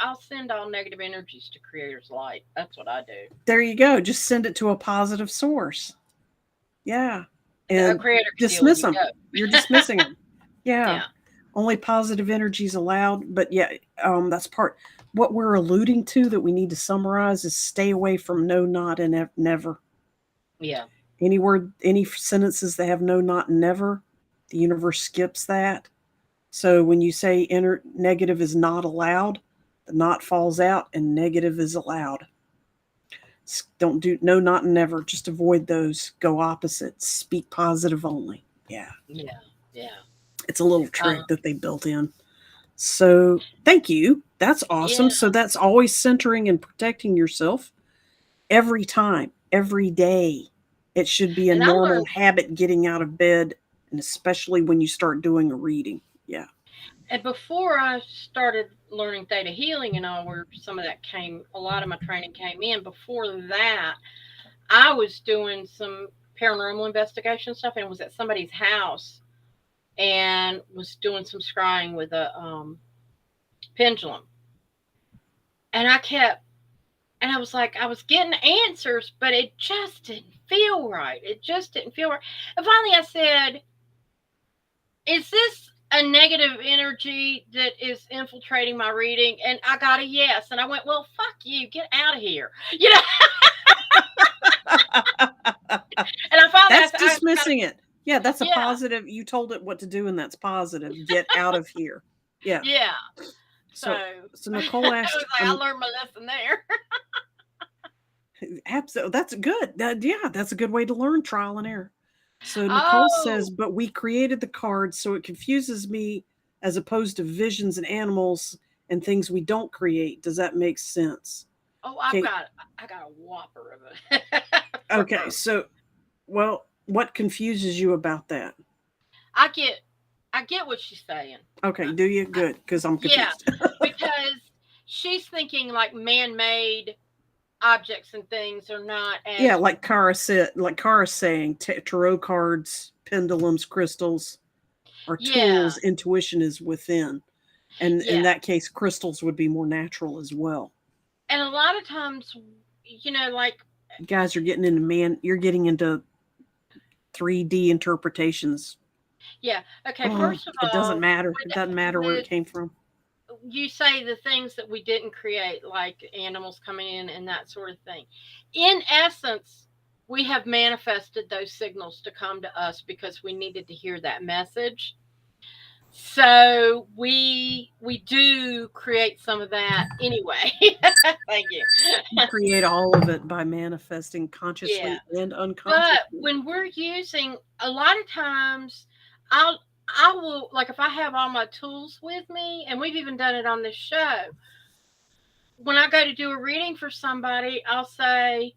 I'll send all negative energies to Creator's Light. That's what I do. there you go. Just send it to a positive source. Yeah. A And Creator can deal with dismiss you. them. You're Go. dismissing them. Yeah. Yeah, Only positive energies allowed. But yeah, that's part. What we're alluding to that we need to summarize is stay away from no, not, and never. yeah, Any word, any sentences that have no, not, and never, the universe skips that. So when you say negative is not allowed, the not falls out and negative is allowed. Don't do no, not, and never. Just avoid those. Go opposite. Speak positive only. Yeah. yeah, yeah. It's a little Uh, trick that they built in. So thank you. That's yeah. awesome. So that's always centering and protecting yourself every time, every day. It should be a And I normal learned, habit getting out of bed, and especially when you start doing a reading. Yeah. and before I started learning theta healing and all, where some of that came, a lot of my training came in. Before that, I was doing some paranormal investigation stuff and was at somebody's house and was doing some scrying with a pendulum. And I was like, I was getting answers, but it just didn't feel right. It just didn't feel right. And finally I said, is this a negative energy that is infiltrating my reading? And I got a yes. And I went, well, fuck you. Get out of here. You know, and I finally, That's I kind of, dismissing it. Yeah, that's a yeah, positive. You told it what to do, and that's positive. Get out of here. Yeah. yeah. So So so I Nicole was asked, like, I learned my lesson there. absolutely, that's good. Yeah, that's a good way to learn, trial and error. So Nicole says, Oh, but we created the cards so it confuses me as opposed to visions and animals and things we don't create. Does that make sense? oh, Okay. I got a whopper of it for Okay. her. So, well, what confuses you about that? I get, I get what she's saying. Okay. Do you? I, Good. Because I'm yeah, confused. because she's thinking like man-made objects and things are not Yeah. as Like Kara said, like Kara's saying, tarot cards, pendulums, crystals are yeah, tools. Intuition is within. And in yeah. that case, crystals would be more natural as well. And a lot of times, like You guys are getting into man, you're getting into 3D interpretations. Yeah. Okay. Oh, First of it doesn't all, matter. It doesn't matter where the it came from. you say the things that we didn't create, like animals coming in and that sort of thing. In essence, we have manifested those signals to come to us because we needed to hear that message. So we do create some of that anyway. Thank you. You create all of it by manifesting Yeah. consciously and But unconsciously. when we're using a lot of times I'll I will, like, if I have all my tools with me, and we've even done it on this show, when I go to do a reading for somebody, I'll say,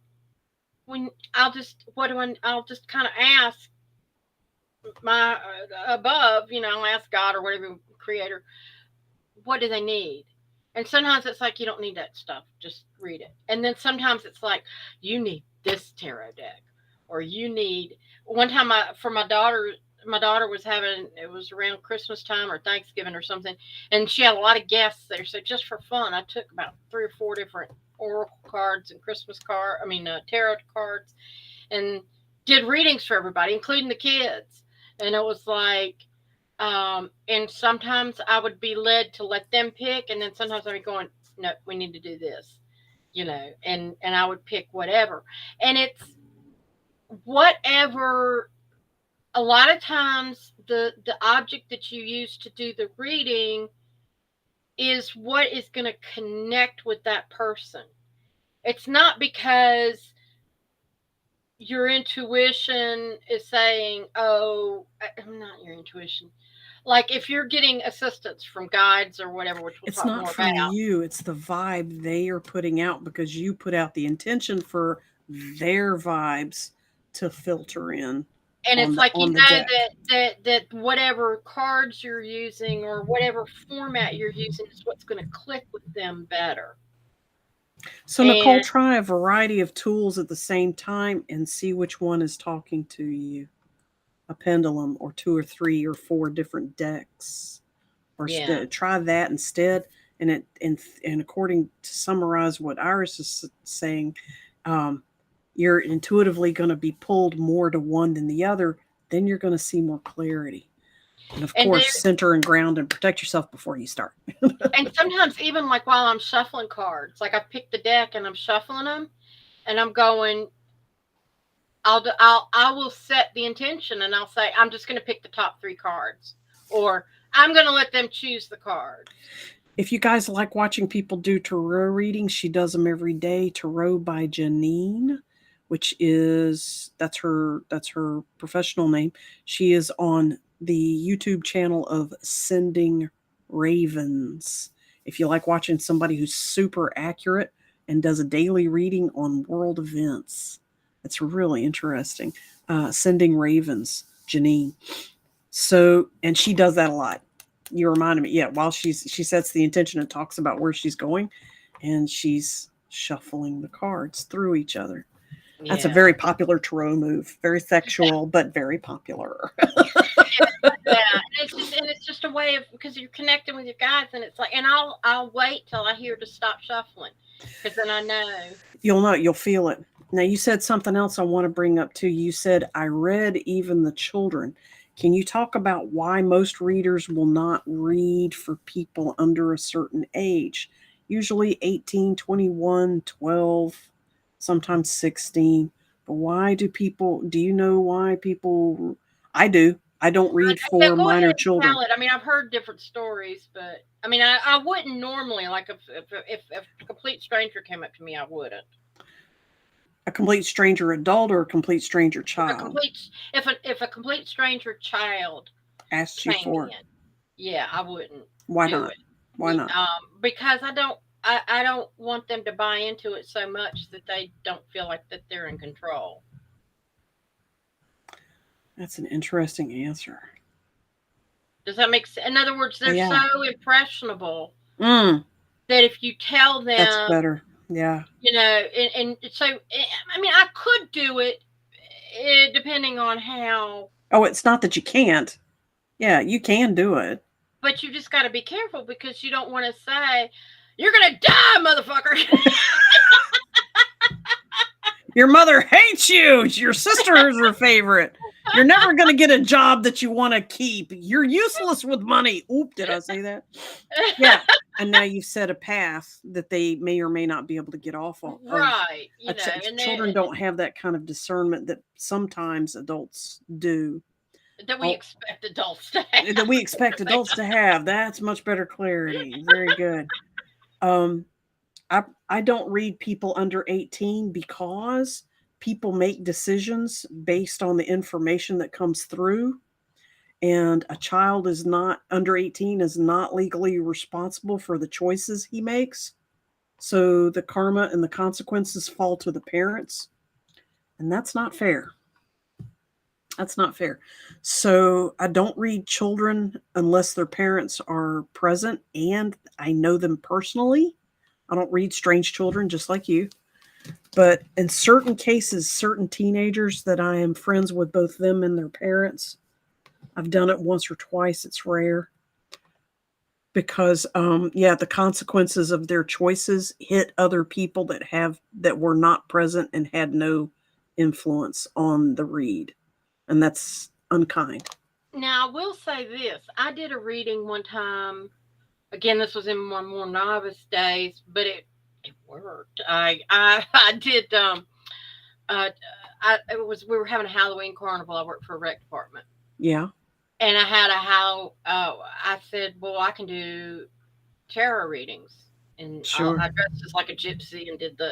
when I'll just what do I'll just kind of ask my above, I'll ask God or whatever creator, what do they need? And sometimes it's like, you don't need that stuff, just read it. And then sometimes it's like, you need this tarot deck, or you need. One time, for my daughter was having, it was around Christmas time or Thanksgiving or something, and she had a lot of guests there. So just for fun, I took about 3 or 4 different oracle cards and Christmas tarot cards, and did readings for everybody, including the kids. And it was like, and sometimes I would be led to let them pick, and then sometimes I'd be going, no, we need to do this, and I would pick whatever. And it's whatever. A lot of times, the object that you use to do the reading is what is going to connect with that person. It's not because your intuition is saying, oh, I'm not your intuition. Like, if you're getting assistance from guides or whatever, which we'll It's talk not more from about, you, it's the vibe they are putting out because you put out the intention for their vibes to filter in and it's like, on the deck. that whatever cards you're using or whatever format you're using is what's going to click with them better. So Nicole, And try a variety of tools at the same time and see which one is talking to you. A pendulum or two or three or four different decks, or yeah, try that instead. And according to summarize what Iris is saying, um, you're intuitively going to be pulled more to one than the other. Then you're going to see more clarity. And of and course, there, center and ground and protect yourself before you start. and sometimes even like while I'm shuffling cards, like I pick the deck and I'm shuffling them, and I'm going, I will set the intention, and I'll say, I'm just going to pick the top 3 cards, or I'm going to let them choose the cards. If you guys like watching people do tarot readings, she does them every day. Tarot by Janine, which is that's her professional name. She is on the YouTube channel of Sending Ravens. If you like watching somebody who's super accurate and does a daily reading on world events, it's really interesting. Sending Ravens, Janine. So, and she does that a lot. You reminded me, yeah. While she sets the intention and talks about where she's going, and she's shuffling the cards through each other. That's a Yeah. very popular tarot move. Very sexual, but very popular. Yeah, and it's just a way of, because you're connecting with your guides, and it's like, and I'll wait till I hear to stop shuffling, because then I know. You'll know, you'll feel it. Now, you said something else I want to bring up too. You said, I read even the children. Can you talk about why most readers will not read for people under a certain age? Usually 18, 21, 12, sometimes 16. But why do you know why people? I do. I don't read Yeah, for go ahead minor and children. tell it. I mean, I've heard different stories, but I mean, I wouldn't normally, like, if a complete stranger came up to me, I wouldn't. A complete stranger adult or a complete stranger If a child complete if a complete stranger child asks you came for? in, yeah, I wouldn't Why do not? it. Why not? Because I don't want them to buy into it so much that they don't feel like that they're in control. That's an interesting answer. Does that make sense? In other words, they're Yeah. so impressionable Mm, that if you tell that's them, better. Yeah. and so, I mean, I could do it, depending on how, Oh, it's not that you can't. Yeah, you can do it. but you just got to be careful, because you don't want to say, "You're gonna die, motherfucker." Your mother hates you. Your sister is her favorite. You're never going to get a job that you want to keep. You're useless with money. Oop, did I say that? Yeah. And now you've set a path that they may or may not be able to get off of. Right, and Children they don't have that kind of discernment that sometimes adults do. that we Oh, expect adults to have. that we expect adults to have. That's much better clarity. Very good. Um, I don't read people under 18 because people make decisions based on the information that comes through, and a child is not under 18 is not legally responsible for the choices he makes. So the karma and the consequences fall to the parents, and that's not fair. That's not fair. So I don't read children unless their parents are present and I know them personally. I don't read strange children just like you. But in certain cases, certain teenagers that I am friends with both them and their parents, I've done it once or twice. It's rare because, yeah, the consequences of their choices hit other people that were not present and had no influence on the read, and that's unkind. Now, I will say this: I did a reading one time. Again, this was in my more novice days, but it worked. I did. Uh, it was we were having a Halloween carnival. I worked for a rec department, Yeah, and I had a how. I said, well, I can do tarot readings. And sure. I dressed as like a gypsy and did the,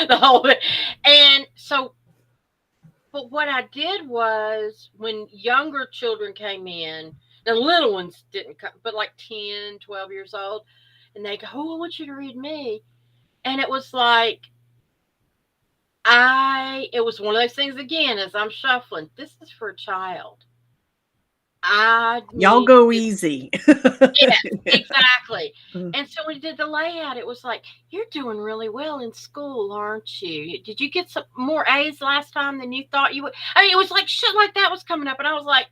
the whole bit. And so, but what I did was when younger children came in, the little ones didn't come, but like 10, 12 years old, and they go, oh, I want you to read me. And it was like, it was one of those things again, as I'm shuffling, this is for a child. I Y'all need go to. easy. Yes, exactly. And so we did the layout. It was like, you're doing really well in school, aren't you? Did you get some more A's last time than you thought you would? I mean, it was like shit like that was coming up. And I was like,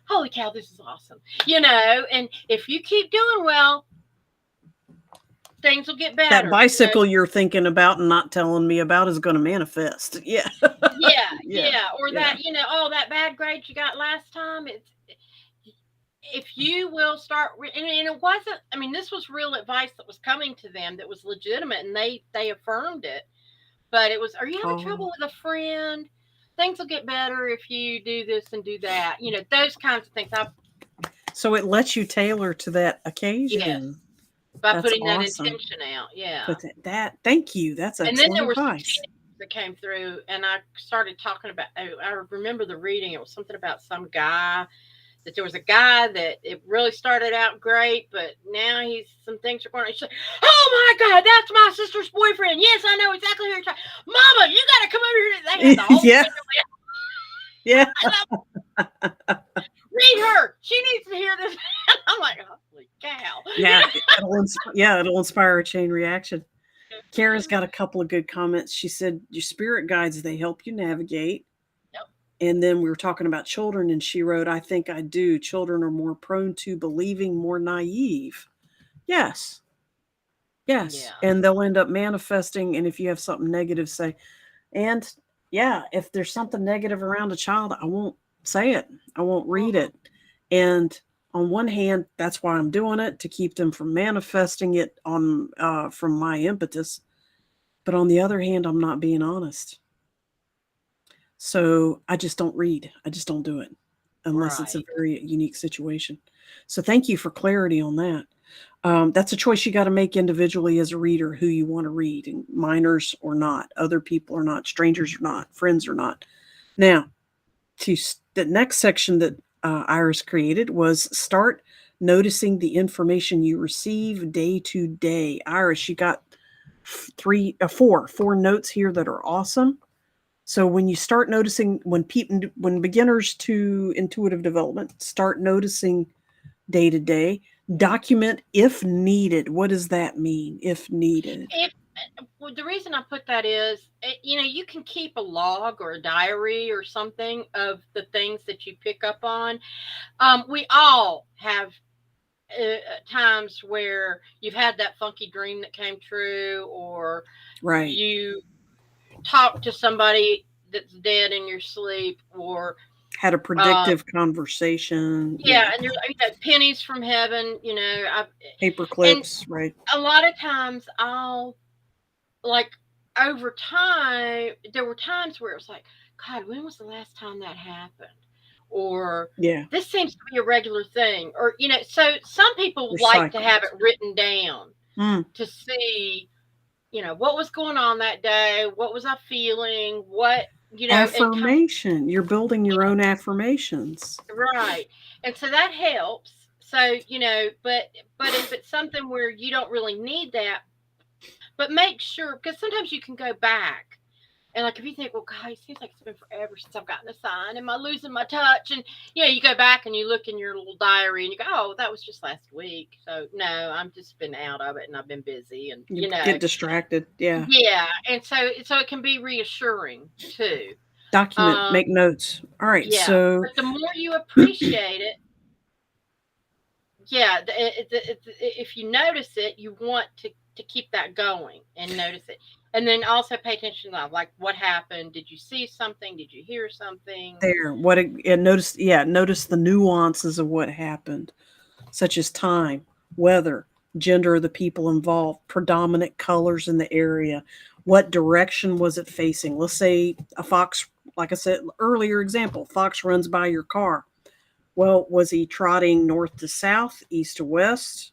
holy cow, this is awesome. And if you keep doing well, things will get That better. bicycle you're thinking about and not telling me about is going to manifest. Yeah. Yeah, Yeah. yeah. Or Yeah. that, oh, that bad grade you got last time. If you will start and it wasn't, I mean, this was real advice that was coming to them that was legitimate, and they affirmed it. But it was, are you having trouble Oh. with a friend? Things will get better if you do this and do that, those kinds of things. So it lets you tailor to that Yes, occasion. by That's putting that awesome. intention out. Yeah. But thank you. That's And then excellent there were some advice. teenagers that came through, and I started talking about, I remember the reading, it was something about some guy, that there was a guy that it really started out great, but now he's, some things are going on. She's like, oh my God, that's my sister's boyfriend. Yes, I know exactly who you're talking. Mama, you got to come over here. They had the whole Yeah. family. Yeah. I love, read her. She needs to hear this. I'm like, holy cow. Yeah. It'll inspire a chain reaction. Kara's got a couple of good comments. She said, your spirit guides, they help you navigate. Yep. And then we were talking about children, and she wrote, I think I do. Children are more prone to believing, more naive. Yes. Yes. Yeah. And they'll end up manifesting. And if you have something negative, say, and yeah, if there's something negative around a child, I won't say it. I won't read Uh-huh. it. And on one hand, that's why I'm doing it, to keep them from manifesting it on from my impetus. But on the other hand, I'm not being honest. So I just don't read. I just don't do it unless it's a Right. very unique situation. So thank you for clarity on that. That's a choice you got to make individually as a reader, who you want to read, and minors or not, other people or not, strangers or not, friends or not. Now, the next section that Iris created was start noticing the information you receive day to day. Iris, you got four notes here that are awesome. So when you start noticing, when beginners to intuitive development start noticing day to day, document if needed. What does that mean? If needed. If Well, the reason I put that is, you can keep a log or a diary or something of the things that you pick up on. We all have times where you've had that funky dream that came true, or Right. you talk to somebody that's dead in your sleep, or Had a uh, predictive conversation. yeah, Yeah. and you're pennies from heaven, Paper and clips, right? a lot of times I'll like over time there were times where it was like, God, when was the last time that happened? Or Yeah. this seems to be a regular thing. Or, so some people like to have Recycled. it written down Mm. to see, what was going on that day, what was I feeling, and kind Affirmation. You're building your own affirmations. of right. And so that helps. So, but if it's something where you don't really need that, but make sure, because sometimes you can go back. And like if you think, well, God, it seems like it's been forever since I've gotten a sign. Am I losing my touch? And you go back and you look in your little diary and you go, oh, that was just last week. So no, I'm just been out of it and I've been busy and You get distracted. Yeah. yeah. And so it can be reassuring too. Document, Um, make notes. All right. yeah. So, But the more you appreciate it, yeah, if you notice it, you want to keep that going and notice it, and then also pay attention to like what happened. Did you see something? Did you hear something? there, and notice, yeah, notice the nuances of what happened, such as time, weather, gender of the people involved, predominant colors in the area, what direction was it facing. Let's say a fox, like I said earlier, example, fox runs by your car. Well, was he trotting north to south, east to west?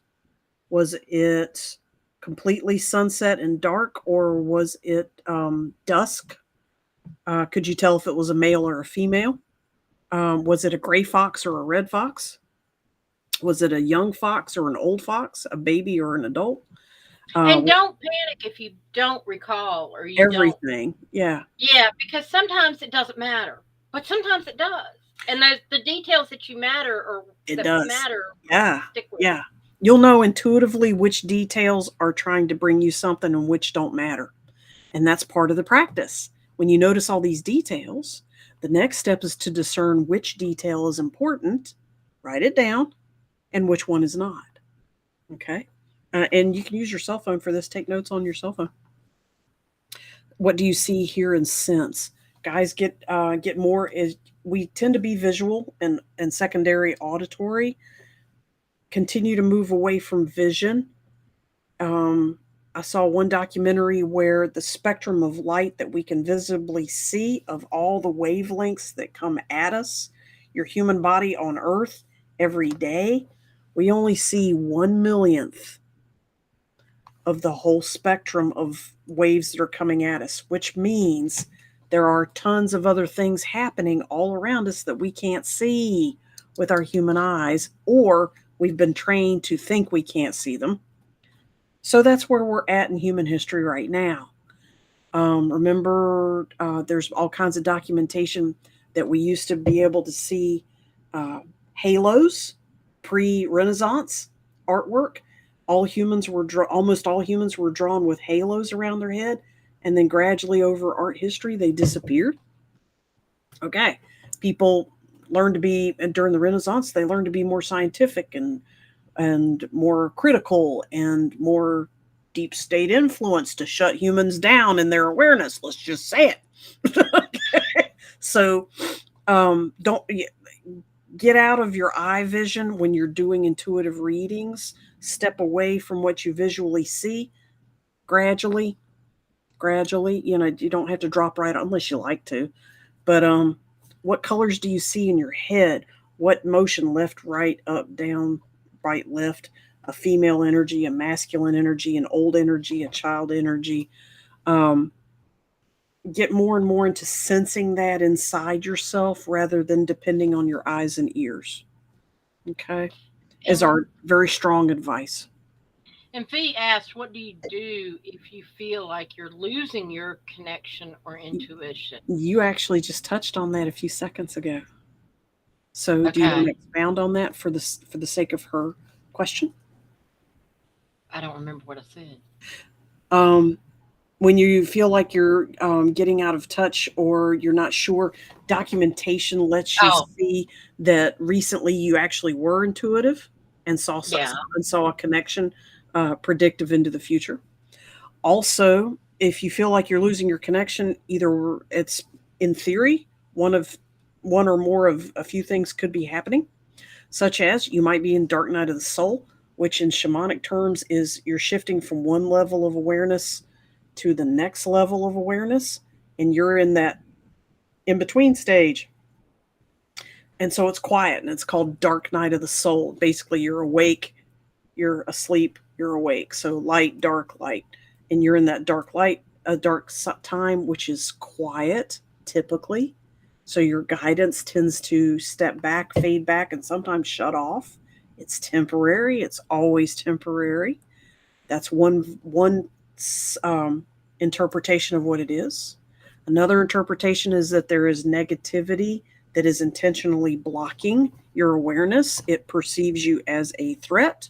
Was it completely sunset and dark, or was it dusk? Could you tell if it was a male or a female? Was it a gray fox or a red fox? Was it a young fox or an old fox, a baby or an adult? Uh, And don't panic if you don't recall or you don't. Everything. Yeah, Yeah, because sometimes it doesn't matter, but sometimes it does. And those the details that you matter or it that does. matter Yeah, stick with you. yeah. You'll know intuitively which details are trying to bring you something and which don't matter. And that's part of the practice. When you notice all these details, the next step is to discern which detail is important, write it down, and which one is not. Okay. And you can use your cell phone for this. Take notes on your cell phone. What do you see, hear, and sense? Guys get more is we tend to be visual and secondary auditory. Continue to move away from vision. Um, I saw one documentary where the spectrum of light that we can visibly see of all the wavelengths that come at us, your human body on Earth every day, we only see 1 millionth of the whole spectrum of waves that are coming at us, which means there are tons of other things happening all around us that we can't see with our human eyes, or we've been trained to think we can't see them. So that's where we're at in human history right now. Remember, there's all kinds of documentation that we used to be able to see uh, halos pre-Renaissance artwork. Almost all humans were drawn with halos around their head, and then gradually over art history they disappeared. Okay, people learned to be, and during the Renaissance they learned to be more scientific and more critical and more deep state influence to shut humans down in their awareness. Let's just say it. So don't get out of your eye vision when you're doing intuitive readings. Step away from what you visually see gradually. Gradually, you don't have to drop right unless you like to. But what colors do you see in your head? What motion, left, right, up, down, right, left, a female energy, a masculine energy, an old energy, a child energy? Um, get more and more into sensing that inside yourself rather than depending on your eyes and ears. Okay. Is And our very strong advice. and V asked, what do you do if you feel like you're losing your connection or intuition? You actually just touched on that a few seconds ago. So, do you want to Okay. expound on that for the sake of her question? I don't remember what I said. Um, when you feel like you're getting out of touch or you're not sure, documentation lets you Oh, see that recently you actually were intuitive and yeah. saw a connection predictive into the future. Also, if you feel like you're losing your connection, either it's In theory, one or more of a few things could be happening, such as you might be in dark night of the soul, which in shamanic terms is you're shifting from one level of awareness to the next level of awareness, and you're in that in between stage. And so it's quiet and it's called dark night of the soul. Basically, you're awake, you're asleep, you're awake. So light, dark, light. And you're in that dark light, a dark time, which is quiet typically. So your guidance tends to step back, fade back, and sometimes shut off. It's temporary. It's always temporary. That's one um, interpretation of what it is. Another interpretation is that there is negativity that is intentionally blocking your awareness. It perceives you as a threat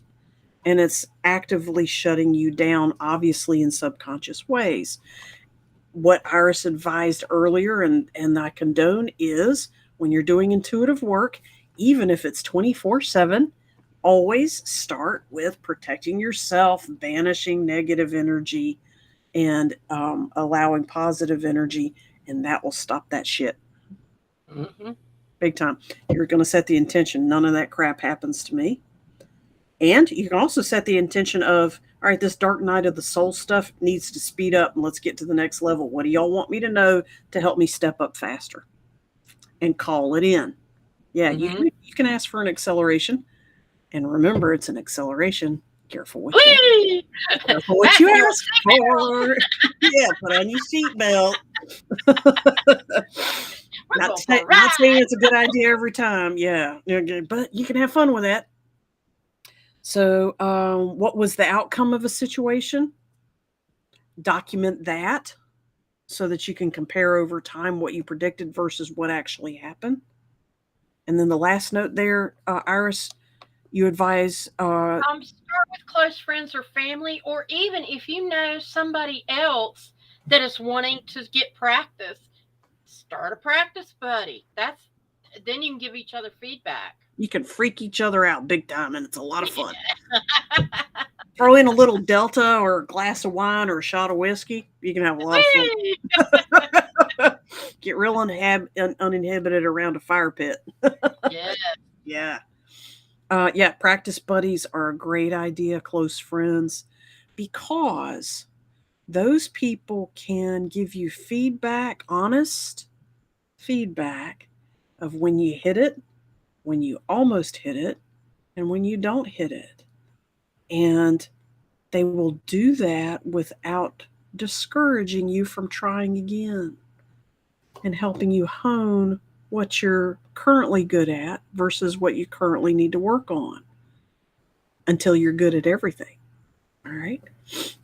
and it's actively shutting you down, obviously in subconscious ways. What Iris advised earlier, and I condone, is when you're doing intuitive work, even if it's 24/7, always start with protecting yourself, banishing negative energy, and allowing positive energy, and that will stop that shit Mm-hmm. big time. You're going to set the intention. None of that crap happens to me. And you can also set the intention of, all right, this dark night of the soul stuff needs to speed up and let's get to the next level. What do y'all want me to know to help me step up faster? And call it in. Yeah, Mm-hmm. you can ask for an acceleration. And remember, it's an acceleration. Careful what you Whee! careful what you Fasten your ask for. Yeah, put on your seatbelt. We're going for a Not saying ride. it's a good idea every time. Yeah, but you can have fun with that. So, what was the outcome of a situation? Document that so that you can compare over time what you predicted versus what actually happened. And then the last note there, Iris, you advise. Start with close friends or family, or even if you know somebody else that is wanting to get practice, start a practice buddy. That's then you can give each other feedback. You can freak each other out big time, and it's a lot of fun. Throw in a little Delta or a glass of wine or a shot of whiskey. You can have a lot of fun. Whee! Get real uninhibited around a fire pit. Yeah. Yeah. Yeah, practice buddies are a great idea, close friends, because those people can give you feedback, honest feedback of when you hit it, when you almost hit it, and when you don't hit it. And they will do that without discouraging you from trying again and helping you hone what you're currently good at versus what you currently need to work on until you're good at everything. All right.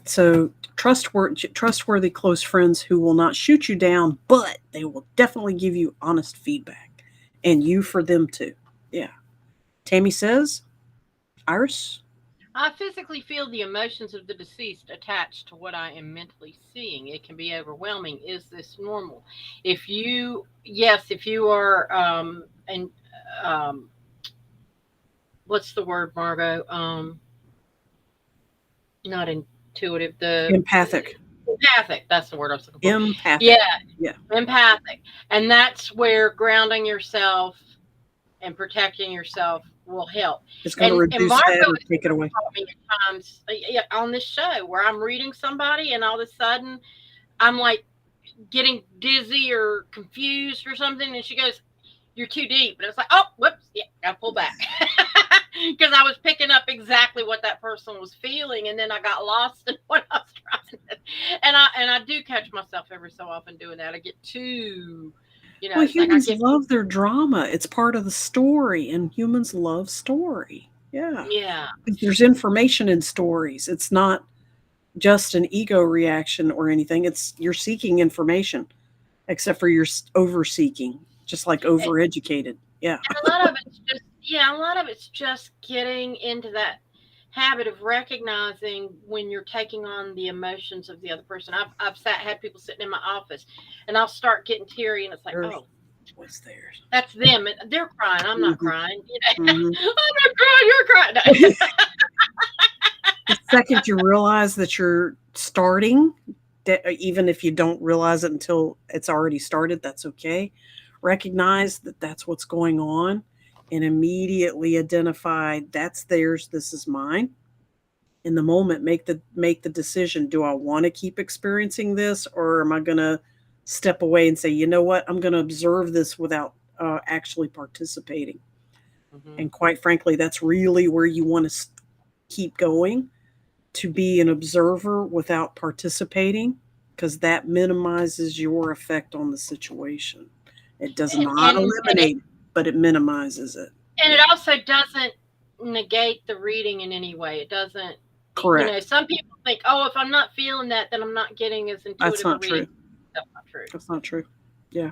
So trustworthy close friends who will not shoot you down, but they will definitely give you honest feedback, and you for them too. Yeah. Tammy says, Iris. I physically feel the emotions of the deceased attached to what I am mentally seeing. It can be overwhelming. Is this normal? Yes, if you are, and um, what's the word, Margot? Not intuitive. The Empathic. empathic. That's the word I was looking for. Empathic. Yeah, Yeah. empathic, and that's where grounding yourself and protecting yourself will help. It's going to And reduce Marco that or has take it away. taught me at times yeah, on this show where I'm reading somebody and all of a sudden I'm like getting dizzy or confused or something, and she goes, "You're too deep," and it's like, "Oh, whoops, yeah, gotta pull back." Because I was picking up exactly what that person was feeling, and then I got lost in what I was trying to. And I do catch myself every so often doing that. I get too, Well, it's like I humans get, love their drama. It's part of the story, and humans love story. Yeah. yeah. There's information in stories. It's not just an ego reaction or anything. It's you're seeking information, except for you're over seeking, just like overeducated. Yeah. A lot of it's just yeah, a lot of it's just getting into that habit of recognizing when you're taking on the emotions of the other person. I've had people sitting in my office and I'll start getting teary and it's like, There's oh, what's theirs. that's them. They're crying. I'm not Hmm. crying. Hmm. I'm not crying. You're crying. No. The second you realize that you're starting, even if you don't realize it until it's already started, that's okay. Recognize that that's what's going on and immediately identify that's theirs, this is mine. In the moment, make the decision. Do I want to keep experiencing this, or am I going to step away and say, you know what, I'm going to observe this without actually participating? Hmm. And quite frankly, that's really where you want to keep going, to be an observer without participating, because that minimizes your effect on the situation. It does and not and it eliminate it, but it minimizes it. and it Yeah, also doesn't negate the reading in any way. It doesn't, correct. some people think, oh, if I'm not feeling that, then I'm not getting as That's intuitive a not reading. true. That's not true. That's not true. Yeah.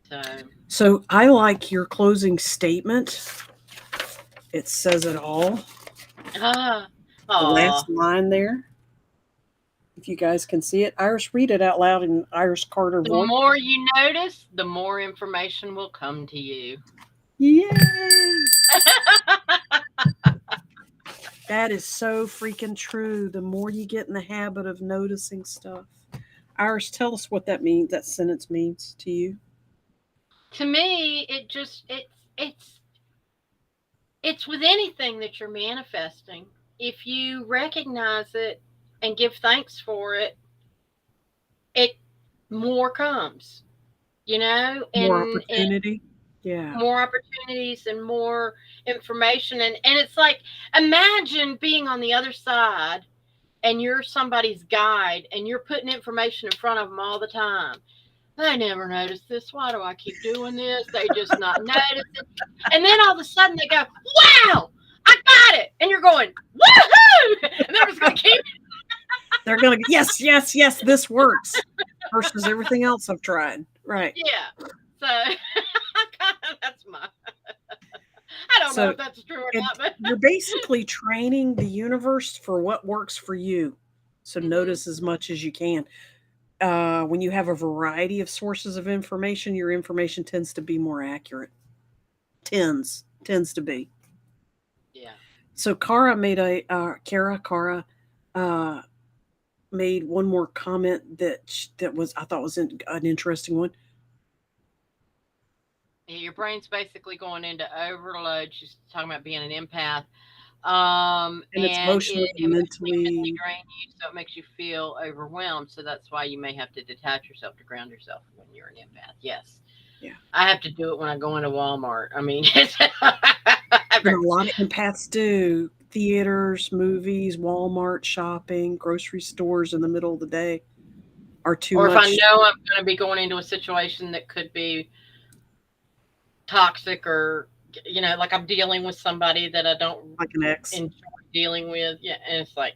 So, So I like your closing statement. It says it all. ah, The last aw. line there, if you guys can see it. Iris, read it out loud in Iris Carter The voice. more you notice, the more information will come to you. Yay! That is so freaking true. The more you get in the habit of noticing stuff. Iris, tell us what that means, that sentence means to you. To me, it's with anything that you're manifesting. If you recognize it and give thanks for it, it more comes, More and opportunity. Yeah. more opportunities and more information, and it's like, imagine being on the other side and you're somebody's guide and you're putting information in front of them all the time. They never noticed this. Why do I keep doing this? They just not notice it. And then all of a sudden they go, wow, I got it. And you're going, woohoo! And they're just going to keep, They're going to, yes, yes, yes, this works versus everything else I've tried. Right. yeah. So that's my, I don't know So if that's true or it, not, but you're basically training the universe for what works for you. So hmm, notice as much as you can. When you have a variety of sources of information, your information tends to be more accurate. Tends to be. yeah. So Kara made a Kara uh, made one more comment that was, I thought was an interesting one. Your brain's basically going into overload. She's talking about being an empath. And it's And emotionally it and emotionally mentally mentally. drain you, so it makes you feel overwhelmed. So that's why you may have to detach yourself to ground yourself when you're an empath. Yes, Yeah. I have to do it when I go into Walmart. I mean, And a lot of empaths do. Theaters, movies, Walmart, shopping, grocery stores in the middle of the day are too or if I much know I'm going to be going into a situation that could be toxic, or like I'm dealing with somebody that I don't like an ex. enjoy dealing with. Yeah, and it's like,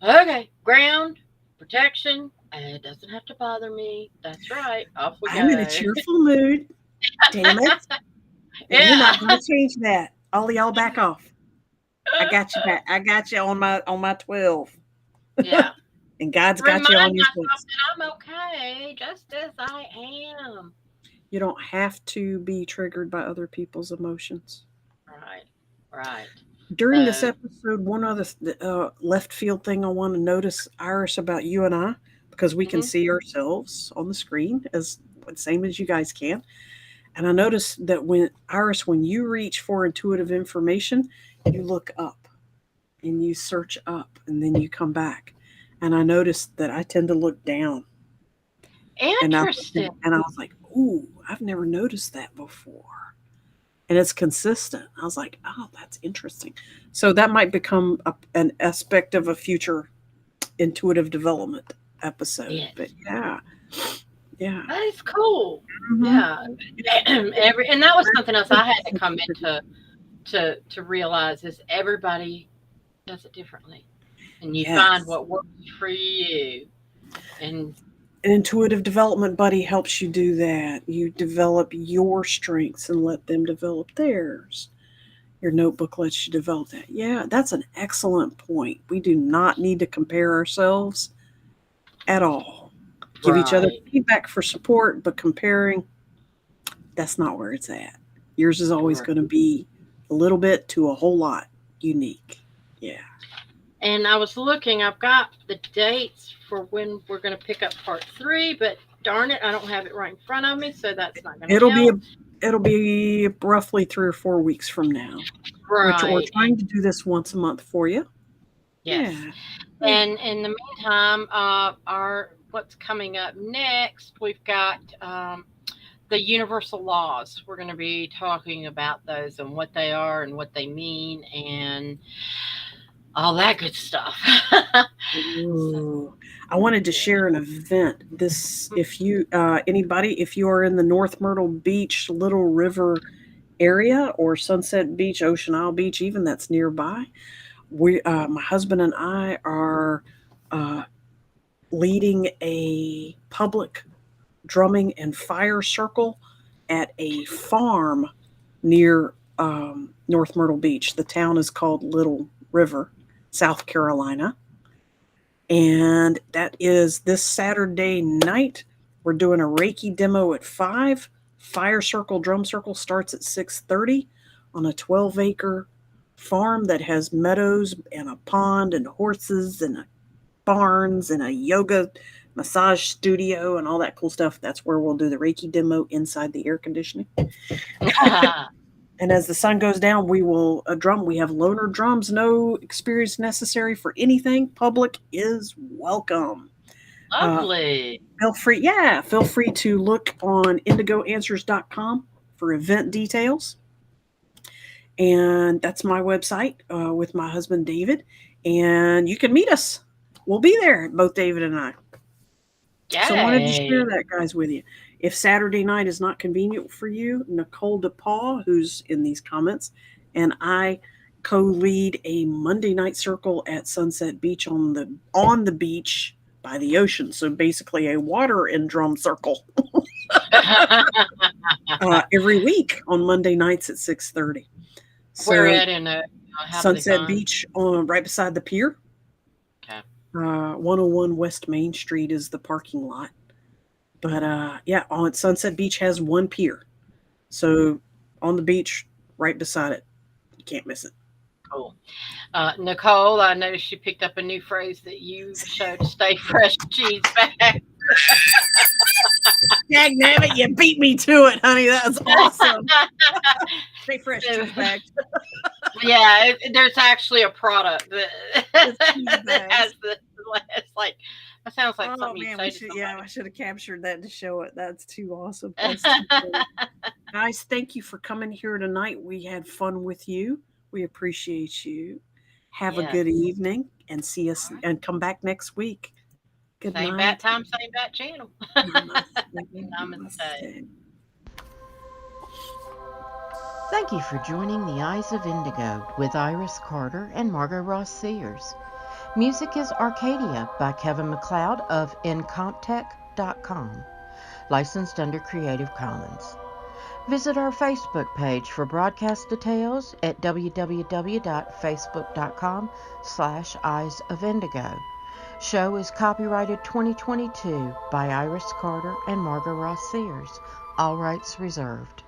okay, ground, protection. It doesn't have to bother me. That's right. Off we I'm in a go. cheerful mood. Damn it. And you're Yeah. not going to change that. All of y'all back off. I got you back. I got you on my 12. Yeah. And God's got Remind you on your myself 6. that I'm okay just as I am. You don't have to be triggered by other people's emotions. Right. Right. During this So, episode, one other left field thing I want to notice, Iris, about you and I, because we can hmm, see ourselves on the screen as same as you guys can. And I noticed that when Iris, when you reach for intuitive information, you look up and you search up and then you come back. And I noticed that I tend to look down. interesting. And I was like, ooh, I've never noticed that before. And it's consistent. I was like, oh, that's interesting. So that might become an aspect of a future intuitive development episode. Yes. But yeah, yeah. That is cool. Hmm. Yeah. And that was something else I had to come into to realize is everybody does it differently. And you find Yes. what works for you. And An intuitive development buddy helps you do that. You develop your strengths and let them develop theirs. Your notebook lets you develop that. Yeah, that's an excellent point. We do not need to compare ourselves at all. Give each other right. feedback for support, but comparing, that's not where it's at. Yours is always Right. going to be a little bit to a whole lot unique. Yeah. And I was looking, I've got the dates for when we're going to pick up part three, but darn it, I don't have it right in front of me, so that's not going to It'll be a help. it'll be roughly 3 or 4 weeks from now. We're Right. trying to do this once a month for you. Yes. Yeah. Yeah. And in the meantime, our what's coming up next, we've got the universal laws. We're going to be talking about those and what they are and what they mean and all that good stuff. So, Ooh. I wanted to yeah. share an event. This, if you, anybody, if you are in the North Myrtle Beach, Little River area or Sunset Beach, Ocean Isle Beach, even that's nearby, my husband and I are uh, leading a public drumming and fire circle at a farm near North Myrtle Beach. The town is called Little River, South Carolina. And that is this Saturday night. We're doing a Reiki demo at 5. Fire circle, drum circle starts at 6:30 on a 12-acre farm that has meadows and a pond and horses and barns and a yoga massage studio and all that cool stuff. That's where we'll do the Reiki demo inside the air conditioning. And as the sun goes down, we will drum. We have loaner drums, no experience necessary for anything. Public is welcome. Uh, Lovely. feel free to look on indigoanswers.com for event details. And that's my website with my husband, David. And you can meet us. We'll be there, both David and I. So I wanted to share Yay. that, guys, with you. If Saturday night is not convenient for you, Nicole DePaul, who's in these comments, and I co-lead a Monday night circle at Sunset Beach on the beach by the ocean. So basically a water and drum circle every week on Monday nights at 6:30. Where So at in how do they Sunset find? Beach on right beside the pier. Okay. 101 West Main Street is the parking lot. But yeah, on Sunset Beach has one pier. So on the beach, right beside it. You can't miss it. Cool. Nicole, I noticed you picked up a new phrase that you showed, stay fresh cheese bag. Dang it, you beat me to it, honey. That's awesome. Stay fresh, So, cheese bags. yeah, there's actually a product that, It's cheese that bags. has the, it's like, that sounds like Oh something you'd man, say to somebody. I should have captured that to show it. That's too awesome. That's too funny. Guys, thank you for coming here tonight. We had fun with you. We appreciate you. Have a Yes. good evening and see All us right. and come back next week. Good Same bat night. time, same bat channel. Namaste. Namaste. Namaste. Thank you for joining The Eyes of Indigo with Iris Carter and Margot Ross Sears. Music is Arcadia by Kevin MacLeod of Incomptech.com, licensed under Creative Commons. Visit our Facebook page for broadcast details at www.facebook.com/Eyes of Indigo. Show is copyrighted 2022 by Iris Carter and Margot Ross Sears. All rights reserved.